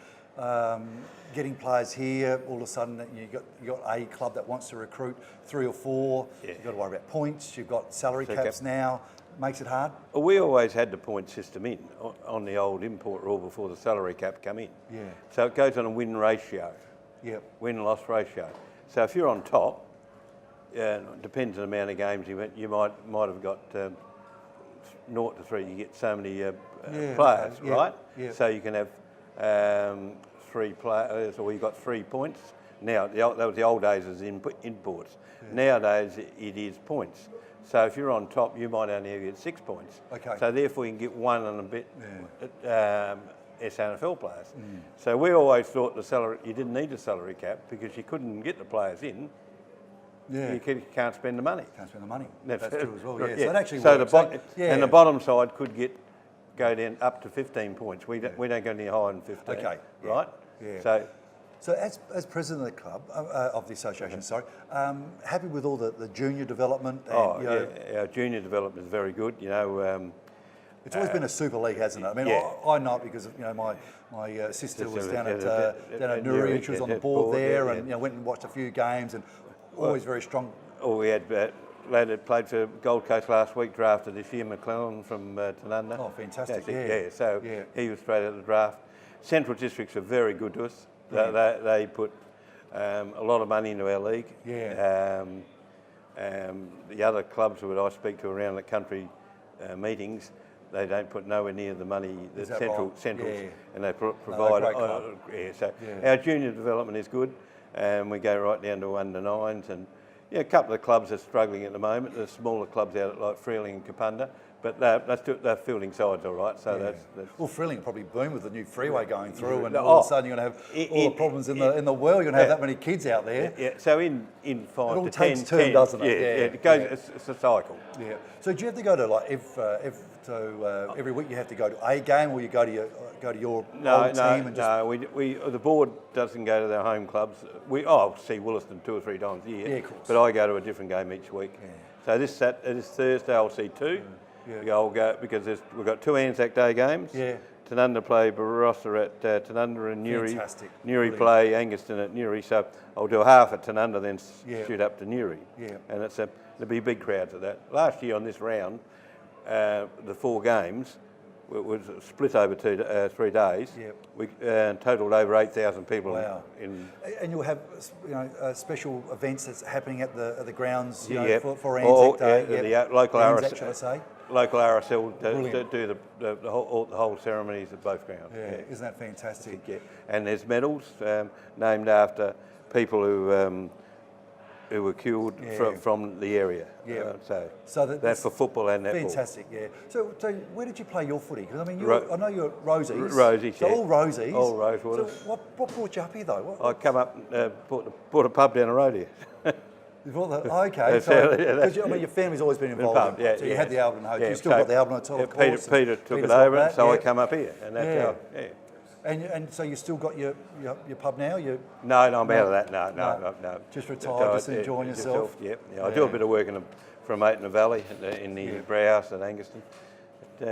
S1: getting players here, all of a sudden you got a club that wants to recruit 3 or 4.
S6: Yeah.
S1: You've got to worry about points. You've got salary
S6: So
S1: caps now. Makes it hard.
S6: Well, we always had the point system in on the old import rule before the salary cap come in.
S1: Yeah.
S6: So it goes on a win ratio.
S1: Yep.
S6: Win-loss ratio. So if you're on top, it depends on the amount of games you went. You might have got 0 to 3. You get so many players,
S1: yeah,
S6: right?
S1: yeah.
S6: So you can have 3 players, or you got 3 points. Now that was the old days as imports. Yeah. Nowadays it is points. So if you're on top, you might only get 6 points.
S1: Okay.
S6: So therefore you can get 1 and a bit. SNFL players. So we always thought you didn't need a salary cap because you couldn't get the players in.
S1: Yeah.
S6: You can't spend the money.
S1: Can't spend the money. That's true as well. Yeah.
S6: Yeah.
S1: So it actually
S6: so
S1: works.
S6: And the bottom side could go down up to 15 points. We don't go any higher than 15.
S1: Okay. Yeah.
S6: Right.
S1: Yeah. So as president of the club, of the association, happy with all the junior development? And,
S6: Our junior development is very good.
S1: It's always been a super league, hasn't it? I mean,
S6: Yeah.
S1: I know it because my sister was down at
S6: Newry,
S1: and she was on the
S6: at
S1: board
S6: board,
S1: there,
S6: yeah,
S1: and went and watched a few games, and always very strong.
S6: Oh, we had lad that played for Gold Coast last week, drafted this year, McClellan from Tanunda.
S1: Oh, fantastic!
S6: So he was straight at the draft. Central Districts are very good to us. They put a lot of money into our league.
S1: Yeah.
S6: The other clubs that I speak to around the country meetings, they don't put nowhere near the money that Centrals,
S1: Yeah.
S6: and they provide.
S1: great club.
S6: Our junior development is good, and we go right down to under nines, and a couple of clubs are struggling at the moment. The smaller clubs out at like Freeling and Kapunda, but they're fielding sides all right. So that's
S1: well, Freeling will probably boom with the new freeway going through, and all of a sudden you're going to have all the problems in the world. You're going to have that many kids out there.
S6: Yeah. So in 5
S1: all
S6: to
S1: takes
S6: 10,
S1: turn,
S6: 10,
S1: doesn't it?
S6: It goes. It's a cycle.
S1: Yeah. So do you have to go to like every week you have to go to a game, or you go to your old team and just
S6: we the board doesn't go to their home clubs. I'll see Williston 2 or 3 times a year.
S1: Yeah, of course.
S6: But I go to a different game each week. Yeah. So this Thursday I'll see 2. Yeah. I'll go because we've got 2 Anzac Day games.
S1: Yeah.
S6: Tanunda play Barossa at Tanunda, and Newry.
S1: Fantastic.
S6: Newry
S1: Brilliant.
S6: play Anguston at Newry. So I'll do half at Tanunda, then shoot up to Newry.
S1: Yeah.
S6: And there'll be big crowds at that. Last year on this round, the 4 games was split over 3 days.
S1: Yep.
S6: We totalled over 8,000 people.
S1: Wow. And you'll have special events that's happening at the grounds for Anzac Day.
S6: The local
S1: Anzac,
S6: RSL,
S1: should I say?
S6: Local RSL do the whole ceremonies at both grounds.
S1: Yeah, isn't that fantastic?
S6: Yeah. And there's medals named after people who were killed from the area.
S1: Yeah.
S6: So that's for football and netball.
S1: Fantastic, yeah. So where did you play your footy? Because I mean, I know you're Rosies.
S6: Rosies,
S1: so all Rosies.
S6: All Rosewaters.
S1: So what brought you up here though?
S6: I come up and bought a pub down the road here.
S1: You brought okay. So, I mean, your family's always been involved. So you had the Albert Hotel. You still got the Albert Hotel, of course.
S6: Peter took it over, and so I come up here, and that's how. Yeah.
S1: And so you still got your pub now?
S6: No, I'm out of that. No.
S1: Just retired, just enjoying yourself.
S6: I do a bit of work for a mate in the valley in the Brewhouse at Anguston. But,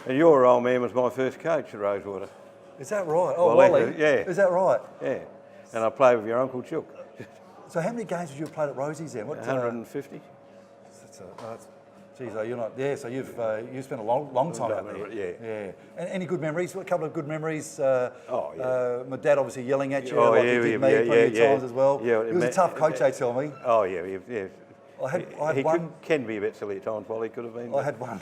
S6: and your old man was my first coach at Rosewater.
S1: Is that right? Oh, Wally.
S6: Yeah.
S1: Is that right?
S6: Yeah. And I played with your Uncle Chook.
S1: So how many games did you play at Rosie's then?
S6: 150.
S1: Geez, you're not. Yeah, so you've spent a long time out there.
S6: Yeah.
S1: And any good memories? A couple of good memories. My dad obviously yelling at you,
S6: like
S1: he did me plenty of times as well.
S6: Yeah,
S1: he was a tough coach, they tell me.
S6: Oh yeah.
S1: I had one.
S6: Can be a bit silly at times. While he could have been.
S1: I had one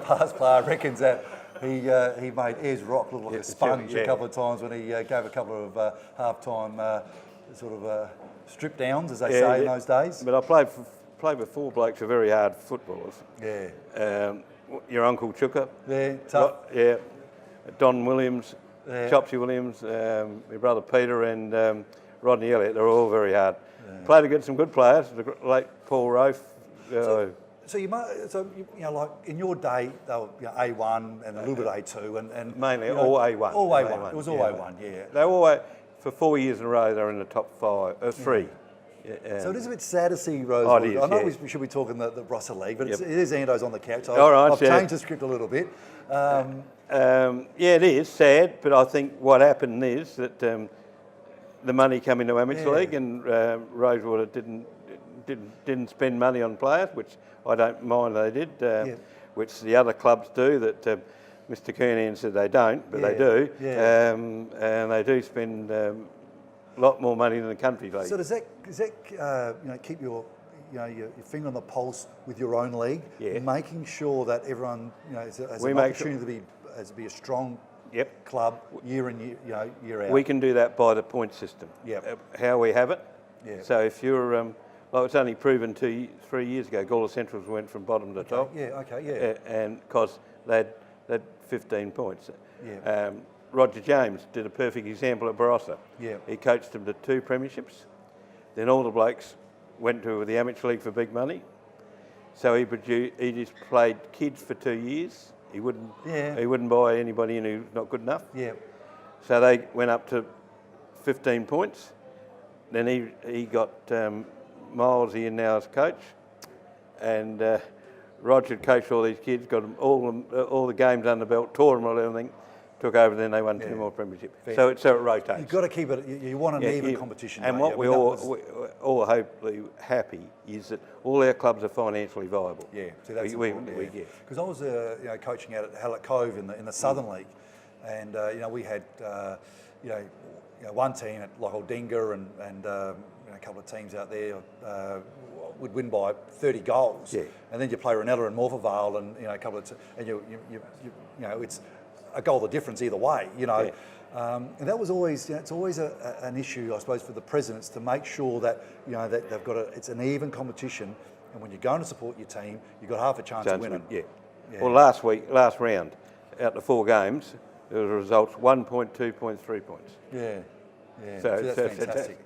S1: past player reckons that he made Ayers Rock look like a sponge a couple of times when he gave a couple of half-time strip downs, as they say in those days.
S6: But I played with 4 blokes who are very hard footballers.
S1: Yeah.
S6: Your Uncle Chooker.
S1: Yeah, tough.
S6: Don Williams, Chopsy Williams, my brother Peter, and Rodney Elliott. They're all very hard. Yeah. Played against some good players, the late Paul Rofe.
S1: So like in your day, they were A1 and a little bit A2 and
S6: mainly all A1.
S1: All A1. It was all A1. Yeah.
S6: They were all for 4 years in a row. They're in the top 3. Yeah.
S1: So it is a bit sad to see Rosewood. I know we should be talking the Barossa League, but it is Ando's on the couch. So I've changed the script a little bit.
S6: It is sad, but I think what happened is that the money came into Amateur League, and Rosewater didn't spend money on players, which I don't mind they did, which the other clubs do. That Mr. Kernian said they don't, but they do, and they do spend a lot more money than the country league.
S1: So does that keep your finger on the pulse with your own league, making sure that everyone has an opportunity to be a strong club year in year out?
S6: We can do that by the point system. How we have it. So if you're it's only proven 3 years ago, Gawler Centrals went from bottom to top. And because they had 15 points. Roger James did a perfect example at Barossa. He coached them to 2 premierships. Then all the blokes went to the Amateur League for big money. So he just played kids for 2 years. He wouldn't buy anybody in who's not good enough. So they went up to 15 points. Then he got Miles in now as coach, and Roger coached all these kids, got them all the games under the belt, taught them everything, took over, then they won 2 more premierships. So it rotates.
S1: You've got to keep it. You want an even competition.
S6: And
S1: don't
S6: what
S1: you? I
S6: we're
S1: mean,
S6: all hopefully happy is that all our clubs are financially viable.
S1: Yeah, see, that's
S6: we
S1: important.
S6: get.
S1: Because I was coaching out at Hallett Cove in the Southern League, and we had one team at like Aldinga and a couple of teams out there would win by 30 goals.
S6: Yeah.
S1: And then you play Ranella and Morphettvale and a couple of and you it's a goal the difference either way.
S6: Yeah.
S1: And that was always it's always an issue, I suppose, for the presidents to make sure that that they've got it's an even competition, and when you're going to support your team, you've got half a chance of winning.
S6: Yeah.
S1: Yeah.
S6: Well, last round, out of 4 games, there was results 1 point, 2 points, 3 points.
S1: Yeah. Yeah.
S6: So
S1: that's fantastic.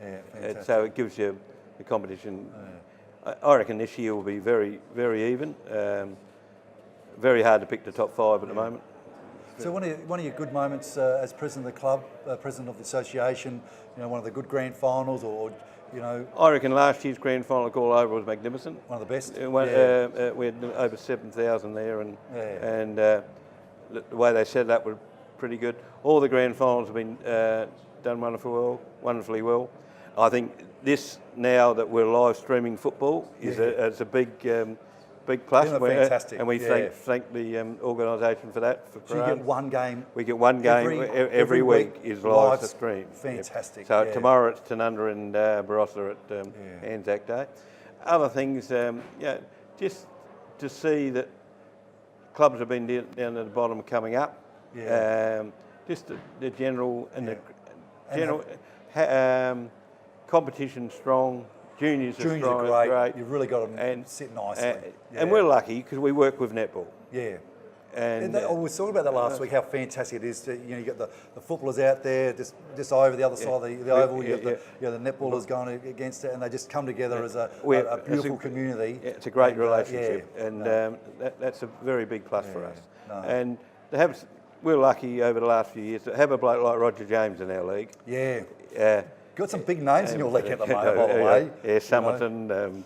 S1: Yeah, fantastic.
S6: So it gives you the competition. I reckon this year will be very, very even. Very hard to pick the top 5 at the moment.
S1: So one of your good moments as president of the club, president of the association, one of the good grand finals, or
S6: I reckon last year's grand final call over was magnificent.
S1: one of the best.
S6: We had over 7,000 there, and the way they set it up was pretty good. All the grand finals have been done wonderfully well. I think this, now that we're live streaming football, is a big plus.
S1: Fantastic.
S6: And we thank the organisation for that.
S1: So you get one game.
S6: We get one game every week is live stream.
S1: Fantastic.
S6: So tomorrow it's Tanunda and Barossa at Anzac Day. Other things, just to see that clubs have been down at the bottom coming up.
S1: Yeah.
S6: Just the general competition strong. Juniors are strong, great.
S1: You've really got them and sit nicely.
S6: And we're lucky because we work with netball.
S1: Yeah.
S6: And
S1: I was talking about that last week, how fantastic it is to, you got the footballers out there just over the other side of the oval, you got the netballers going against it, and they just come together as a beautiful community.
S6: Yeah, it's a great relationship, that's a very big plus for us.
S1: No.
S6: And we're lucky over the last few years to have a bloke like Roger James in our league.
S1: Yeah. Got some big names in your league at the moment, by the way.
S6: Yeah, Somerton.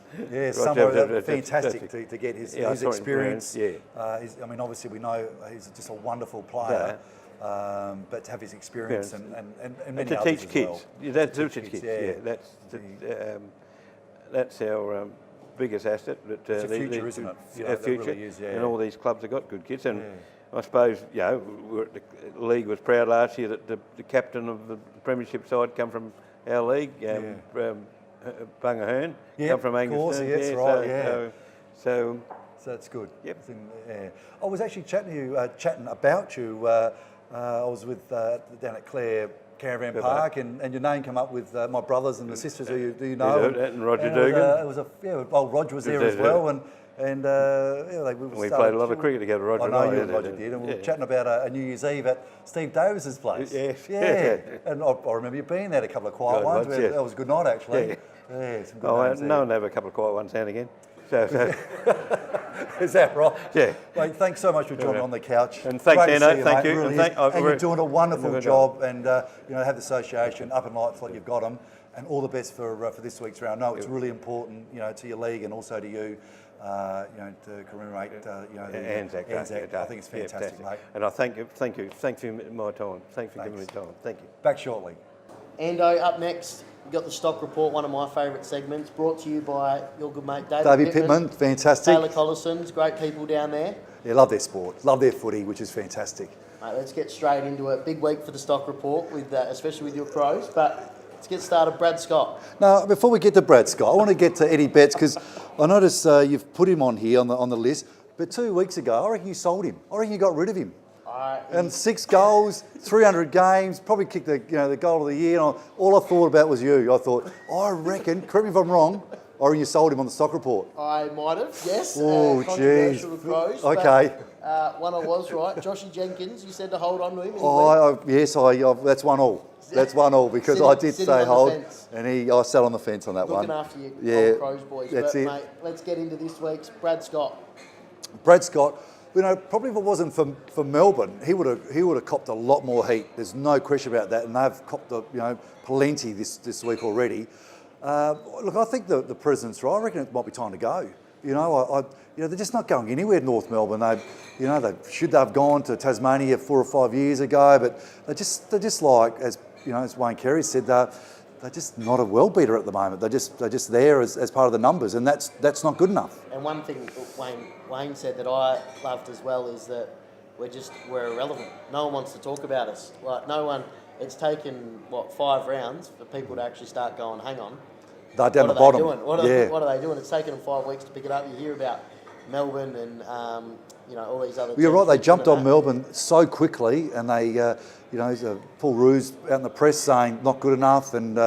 S1: Somerton, fantastic to get his experience.
S6: Yeah.
S1: Obviously we know he's just a wonderful player, but to have his experience and many
S6: to
S1: others
S6: teach
S1: as
S6: kids.
S1: well.
S6: To teach kids. That's our biggest asset.
S1: It's a future, isn't it?
S6: Our future.
S1: Really is,
S6: And all these clubs have got good kids. And I suppose, the league was proud last year that the captain of the premiership side come from our league, Bunga Hearn, come from Angus.
S1: Of course, that's right,
S6: So
S1: that's good.
S6: Yep.
S1: I was actually chatting about you. I was with down at Clare Caravan Park, and your name came up with my brothers and the sisters who you know.
S6: And Roger Dugan.
S1: Old Roger was there as well, and
S6: we played a lot of cricket together, Roger.
S1: I know you and Roger did, and we were chatting about a New Year's Eve at Steve Davis's place. And I remember you being there, a couple of quiet ones. That was a good night, actually. Some good names
S6: no one have a couple of quiet ones down again. So.
S1: Is that right?
S6: Yeah.
S1: Mate, thanks so much for joining on the couch.
S6: And thanks, Anno. Thank you.
S1: Really and you're doing a wonderful job, and have the association up in lights like you've got them, and all the best for this week's round. No, it's really important, to your league and also to you. To commemorate,
S6: Anzac.
S1: I think it's fantastic, mate.
S6: And I thank you for my time. Thanks for giving me time. Thank you.
S1: Back shortly.
S2: Ando, up next, we've got the stock report, one of my favourite segments, brought to you by your good mate
S1: David Pittman, fantastic.
S2: Taylor Collison's, great people down there.
S1: Yeah, love their sport, love their footy, which is fantastic.
S2: Mate, let's get straight into it. Big week for the stock report, with especially with your Crows, but let's get started. Brad Scott.
S1: Now, before we get to Brad Scott, I want to get to Eddie Betts, because I noticed you've put him on here on the list, but 2 weeks ago, I reckon you sold him. I reckon you got rid of him. And 6 goals, 300 games, probably kicked the goal of the year. And all I thought about was you. I thought, I reckon, correct me if I'm wrong, I reckon you sold him on the stock report.
S2: I might have, yes.
S1: Oh, jeez.
S2: Controversial to Crows.
S1: Okay.
S2: But, one I was right. Joshy Jenkins, you said to hold on to him.
S1: Yes, that's 1-1. That's 1-1 because I did say hold, and I sat on the fence on that one.
S2: Looking after you, old Crows boys.
S1: That's it.
S2: Mate, let's get into this week's Brad Scott.
S1: Brad Scott, probably if it wasn't for Melbourne, he would have copped a lot more heat. There's no question about that, and they've copped plenty this week already. Look, I think the president's right. I reckon it might be time to go. You know, they're just not going anywhere. North Melbourne. They should have gone to Tasmania 4 or 5 years ago, but they're just like, as Wayne Carey said, they're just not a well beater at the moment. They're just there as part of the numbers, and that's not good enough.
S2: And one thing Wayne said that I loved as well is that we're irrelevant. No one wants to talk about us. Like no one. It's taken 5 rounds for people to actually start going. Hang on.
S1: They're down the bottom.
S2: What are they doing? It's taken them 5 weeks to pick it up. You hear about Melbourne and all these other.
S1: You're right. They jumped on Melbourne so quickly, and they, Paul Roos out in the press saying not good enough, and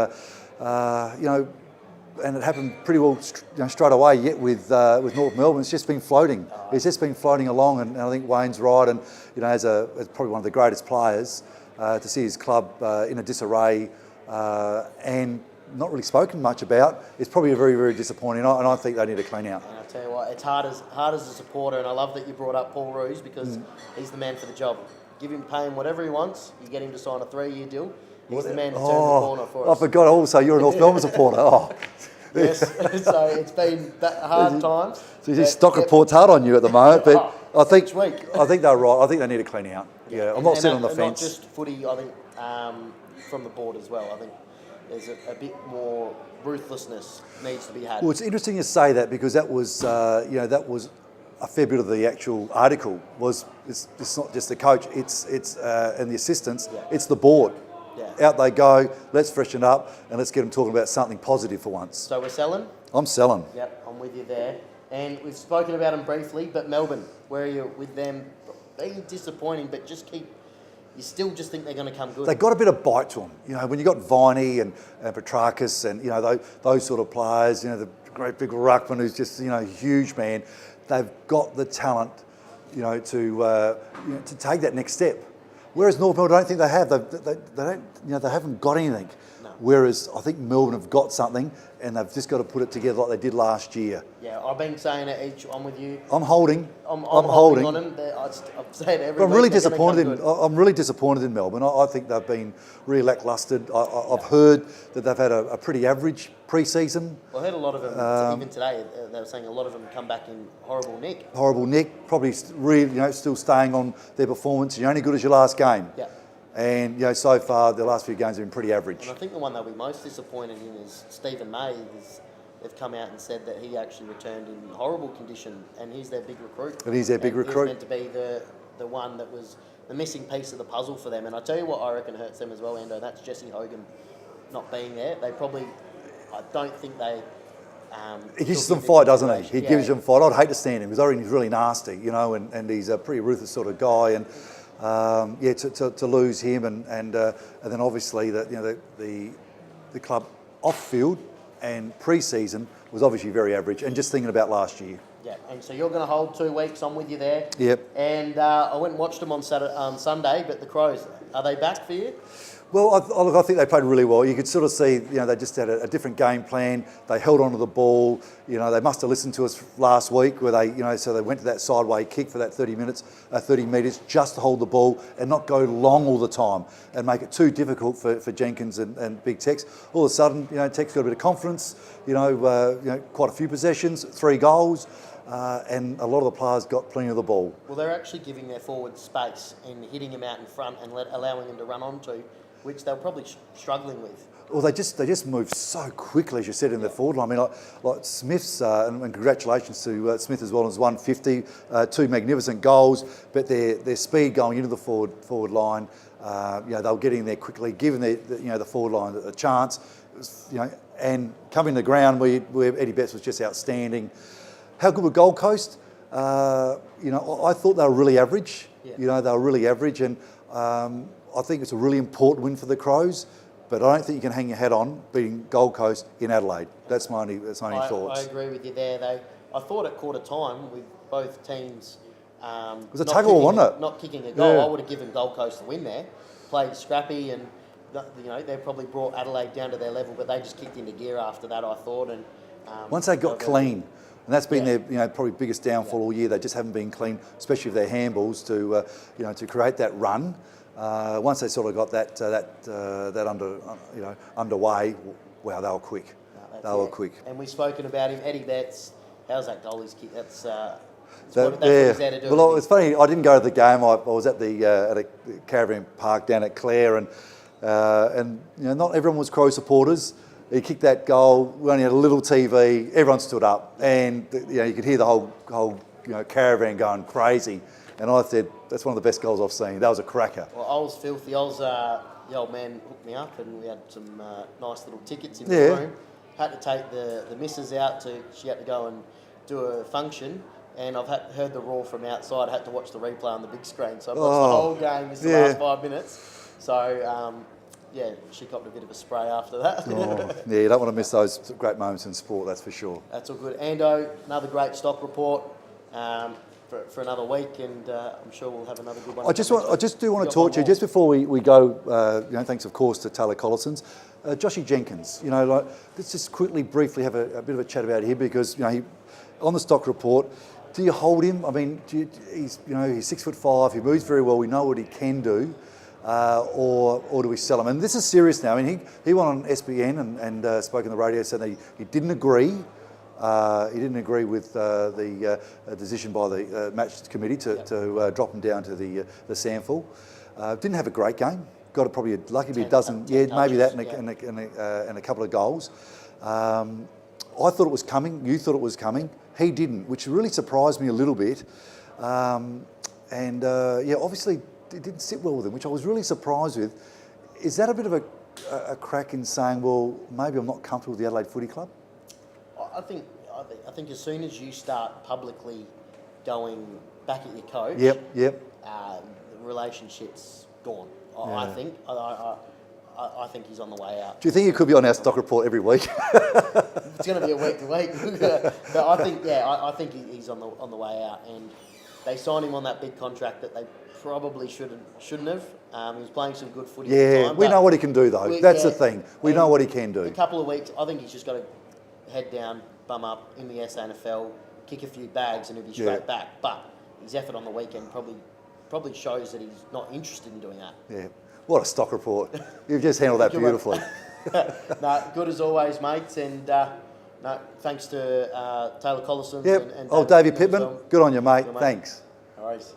S1: and it happened pretty well straight away. Yet with North Melbourne, it's just been floating. It's just been floating along, and I think Wayne's right. And as probably one of the greatest players, to see his club in a disarray and not really spoken much about, it's probably very, very disappointing, and I think they need to clean out.
S2: And I tell you what, it's hard as a supporter, and I love that you brought up Paul Roos because he's the man for the job. Give him, pay him whatever he wants. You get him to sign a 3-year deal. He's the man to turn the corner for us.
S1: I forgot also you're a North Melbourne supporter. Oh.
S2: Yes, so it's been that hard times.
S1: So his stock report's hard on you at the moment, but I think
S2: each week.
S1: I think they're right. I think they need to clean out. Yeah, I'm not sitting on the fence.
S2: Not just footy, I think from the board as well. I think there's a bit more ruthlessness needs to be had.
S1: Well, it's interesting you say that because that was a fair bit of the actual article. It's not just the coach, it's and the assistants. Yeah. It's the board. Yeah. Out they go. Let's freshen up and let's get them talking about something positive for once.
S2: So we're selling.
S1: I'm selling.
S2: Yep, I'm with you there. And we've spoken about them briefly, but Melbourne, where are you with them? Being disappointing, but you still just think they're going to come good.
S1: They got a bit of bite to them. When you got Viney and Petrakis and those sort of players, the great big ruckman who's just a huge man. They've got the talent, to take that next step. Whereas North Melbourne, I don't think they have. They haven't got anything. No. Whereas I think Melbourne have got something, and they've just got to put it together like they did last year.
S2: Yeah, I've been saying it each. I'm with you.
S1: I'm holding.
S2: I'm holding on them. I'm saying it every week.
S1: I'm really disappointed. I'm really disappointed in Melbourne. I think they've been really lacklustre. I've heard that they've had a pretty average pre-season.
S2: Well, I heard a lot of them even today. They were saying a lot of them come back in horrible nick.
S1: Horrible nick. Probably really, still staying on their performance. You're only good as your last game.
S2: Yeah.
S1: And so far the last few games have been pretty average.
S2: And I think the one they'll be most disappointed in is Stephen May. They've come out and said that he actually returned in horrible condition, and he's their big recruit.
S1: And he's their big recruit.
S2: He's meant to be the one that was the missing piece of the puzzle for them. And I tell you what I reckon hurts them as well, Endo. That's Jesse Hogan not being there. I don't think they.
S1: He gives them fight, doesn't he? He gives them fight. I'd hate to stand him because I reckon he's really nasty, and he's a pretty ruthless sort of guy. And to lose him and then obviously the club off field and pre-season was obviously very average. And just thinking about last year.
S2: Yeah, and so you're going to hold 2 weeks. I'm with you there.
S1: Yep.
S2: And I went and watched them on Sunday, but the Crows, are they back for you?
S1: Well, I think they played really well. You could sort of see, they just had a different game plan. They held onto the ball. They must have listened to us last week where they, so they went to that sideway kick for that 30 metres just to hold the ball and not go long all the time and make it too difficult for Jenkins and Big Tex. All of a sudden, Tex got a bit of confidence, quite a few possessions, 3 goals. And a lot of the players got plenty of the ball.
S2: Well, they're actually giving their forwards space and hitting him out in front and allowing him to run onto, which they're probably struggling with.
S1: Well, they just move so quickly, as you said, in the forward line. I mean, like Smith's, and congratulations to Smith as well, as 150, 2 magnificent goals, but their speed going into the forward line, they'll get in there quickly, giving the forward line a chance, and coming to the ground where Eddie Betts was just outstanding. How good were Gold Coast? I thought they were really average. Yeah. They were really average, and I think it's a really important win for the Crows, but I don't think you can hang your hat on beating Gold Coast in Adelaide. That's my only thoughts.
S2: I agree with you there. I thought at quarter time with both teams.
S1: It was a tug of war, wasn't it?
S2: Not kicking a goal.
S1: Yeah.
S2: I would have given Gold Coast the win there. Played scrappy, and they probably brought Adelaide down to their level, but they just kicked into gear after that, I thought. And
S1: once they got clean. And that's been their probably biggest downfall all year. They just haven't been clean, especially with their handballs to create that run. Once they sort of got that underway, wow, they were quick. They were quick.
S2: And we've spoken about him, Eddie Betts. how's that goalie's kick? That's
S1: So,
S2: what he's there to do.
S1: Well, it's funny. I didn't go to the game. I was at a caravan park down at Clare, and not everyone was Crow supporters. He kicked that goal. We only had a little TV. Everyone stood up, and you could hear the whole caravan going crazy. And I said, that's one of the best goals I've seen. That was a cracker.
S2: Well, I was filthy. The old man hooked me up, and we had some nice little tickets in the room. Had to take the missus out she had to go and do a function. And I've heard the roar from outside. I had to watch the replay on the big screen. So I've watched the whole game, missed the last 5 minutes. So, she copped a bit of a spray after that.
S1: You don't want to miss those great moments in sport, that's for sure.
S2: That's all good. Ando, another great stock report for another week, and I'm sure we'll have another good one.
S1: I just do want to talk to you, just before we go, thanks of course to Taylor Collison's, Joshy Jenkins. Let's just briefly have a bit of a chat about him, because, on the stock report, do you hold him? I mean, he's 6'5", he moves very well, we know what he can do, or do we sell him? And this is serious now. I mean, he went on SBN and spoke on the radio, said that he didn't agree. He didn't agree with the decision by the match committee to drop him down to the SANFL. Didn't have a great game. Got probably lucky to be a dozen. Maybe that and a couple of goals. I thought it was coming. You thought it was coming. He didn't, which really surprised me a little bit. Obviously it didn't sit well with him, which I was really surprised with. Is that a bit of a crack in saying, well, maybe I'm not comfortable with the Adelaide Footy Club?
S2: I think as soon as you start publicly going back at your coach,
S1: the
S2: relationship's gone. I think. I think he's on the way out.
S1: Do you think he could be on our stock report every week?
S2: It's going to be a week to week. But I think he's on the way out, and they signed him on that big contract that they probably shouldn't have. He was playing some good footy at the time.
S1: We know what he can do though. That's the thing. We know what he can do.
S2: A couple of weeks, I think he's just got to head down, bum up in the SANFL, kick a few bags, and he'll be straight back. But his effort on the weekend probably shows that he's not interested in doing that.
S1: Yeah. What a stock report. You've just handled that beautifully.
S2: No, good as always, mates. And thanks to Taylor Collison.
S1: Yep. Davey Pittman. Good on you, mate. Thanks.
S2: No worries.